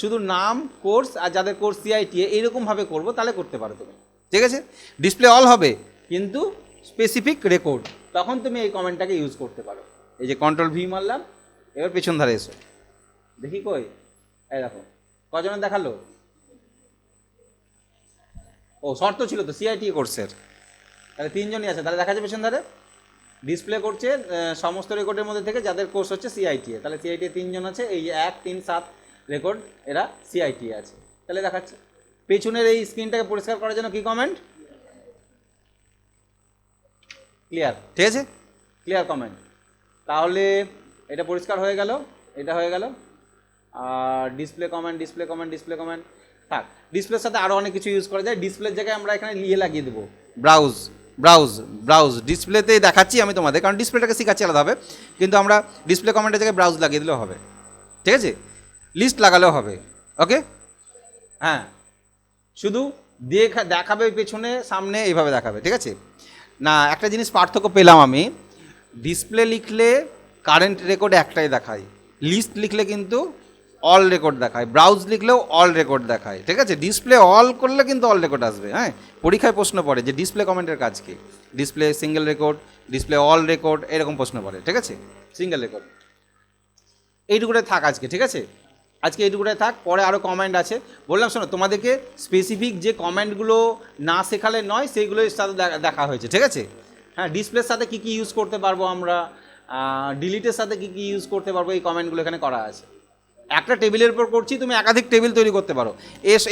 শুধু নাম, কোর্স আর যাদের কোর্স CITA এইরকমভাবে করবো, তাহলে করতে পারো তুমি, ঠিক আছে। ডিসপ্লে অল হবে, কিন্তু স্পেসিফিক রেকর্ড, তখন তুমি এই কমেন্টটাকে ইউজ করতে পারো। এই যে কন্ট্রোল ভি মারলাম, এবার পেছন ধারে এসো, দেখি কই, এই দেখো কজনের দেখালো। ও শর্ত ছিল তো সিআইটি কোর্সের, তাহলে 3 জনই আছে, তাহলে দেখা যাবে পেছন ধারে ডিসপ্লে করছে সমস্ত রেকর্ডের মধ্যে থেকে যাদের কোর্স হচ্ছে সিআইটিএ, তাহলে সিআইটিএ 3 জন আছে, এই 1 3 7 রেকর্ড এরা সিআইটিএ আছে, তাহলে দেখাচ্ছে। পেছনের এই স্ক্রিনটাকে পরিষ্কার করার জন্য কি কমেন্ট, ক্লিয়ার, ঠিক আছে, ক্লিয়ার কমেন্ট। তাহলে এটা পরিষ্কার হয়ে গেল, এটা হয়ে গেল। আর display comment, display comment, display comment থাক। ডিসপ্লের সাথে আরও অনেক কিছু ইউজ করা যায়। ডিসপ্লের জায়গায় আমরা এখানে লাগিয়ে দেবো ব্রাউজ, ব্রাউজ, ব্রাউজ। ডিসপ্লেতেই দেখাচ্ছি আমি তোমাদের, কারণ ডিসপ্লেটাকে শেখাচ্ছি আলাদাভাবে, কিন্তু আমরা ডিসপ্লে কমেন্টের জায়গায় ব্রাউজ লাগিয়ে দিলেও হবে, ঠিক আছে, লিস্ট লাগালেও হবে। ওকে, হ্যাঁ, শুধু দেখাবে পেছনে সামনে এইভাবে দেখাবে, ঠিক আছে। না, একটা জিনিস পার্থক্য পেলাম আমি, ডিসপ্লে লিখলে কারেন্ট রেকর্ড একটাই দেখায়, লিস্ট লিখলে কিন্তু অল রেকর্ড দেখায়, ব্রাউজ লিখলেও অল রেকর্ড দেখায়, ঠিক আছে। ডিসপ্লে অল করলে কিন্তু অল রেকর্ড আসবে। হ্যাঁ, পরীক্ষায় প্রশ্ন পড়ে যে ডিসপ্লে কমেন্টের কাজ কি, display single record, display all record, এরকম প্রশ্ন পড়ে, ঠিক আছে। সিঙ্গেল রেকর্ড এইটুকুটাই থাক আজকে, ঠিক আছে, আজকে এইটুকুটাই থাক। পরে আরও কমেন্ট আছে, বললাম শোনো, তোমাদেরকে স্পেসিফিক যে কমেন্টগুলো না শেখালে নয় সেইগুলোর সাথে দেখা হয়েছে, ঠিক আছে। হ্যাঁ, ডিসপ্লের সাথে কী কী ইউজ করতে পারবো আমরা, ডিলিটের সাথে কী কী ইউজ করতে পারবো, এই কমেন্টগুলো এখানে করা আছে। একটা টেবিলের উপর করছি, তুমি একাধিক টেবিল তৈরি করতে পারো।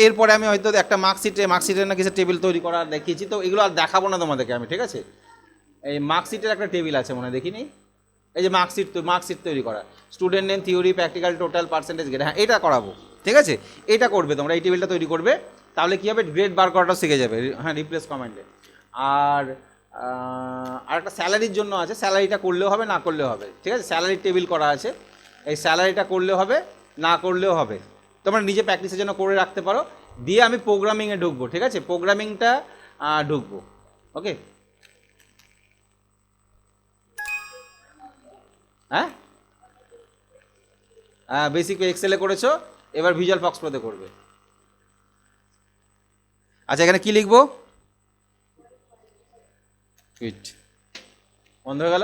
এরপরে আমি হয়তো একটা মার্কশিটের না কিছু টেবিল তৈরি করা দেখিয়েছি, তো এগুলো আর দেখাবো না তোমাদেরকে আমি, ঠিক আছে। এই মার্কশিটের একটা টেবিল আছে মনে দেখিনি, এই যে মার্কশিট তৈরি করা, student name, theory, practical, total, percentage, grade, হ্যাঁ এটা করাবো, ঠিক আছে। এটা করবে তোমরা, এই টেবিলটা তৈরি করবে, তাহলে কী হবে, গ্রেড বার করাটাও শিখে যাবে। হ্যাঁ, রিপ্লেস কমেন্টে। আর একটা স্যালারির জন্য আছে, স্যালারিটা করলেও হবে না করলেও হবে, ঠিক আছে। স্যালারির টেবিল করা আছে, এই স্যালারিটা করলেও হবে না করলেও হবে, তোমরা নিজে প্র্যাকটিসের জন্য করে রাখতে পারো। দিয়ে আমি প্রোগ্রামিংয়ে ঢুকবো, ঠিক আছে, প্রোগ্রামিংটা ঢুকবো। ওকে, হ্যাঁ, বেসিক এক্সেলে করেছো, এবার ভিজুয়াল ফক্স প্রোতে করবে। আচ্ছা, এখানে কি লিখবো, বন্ধ হয়ে গেল।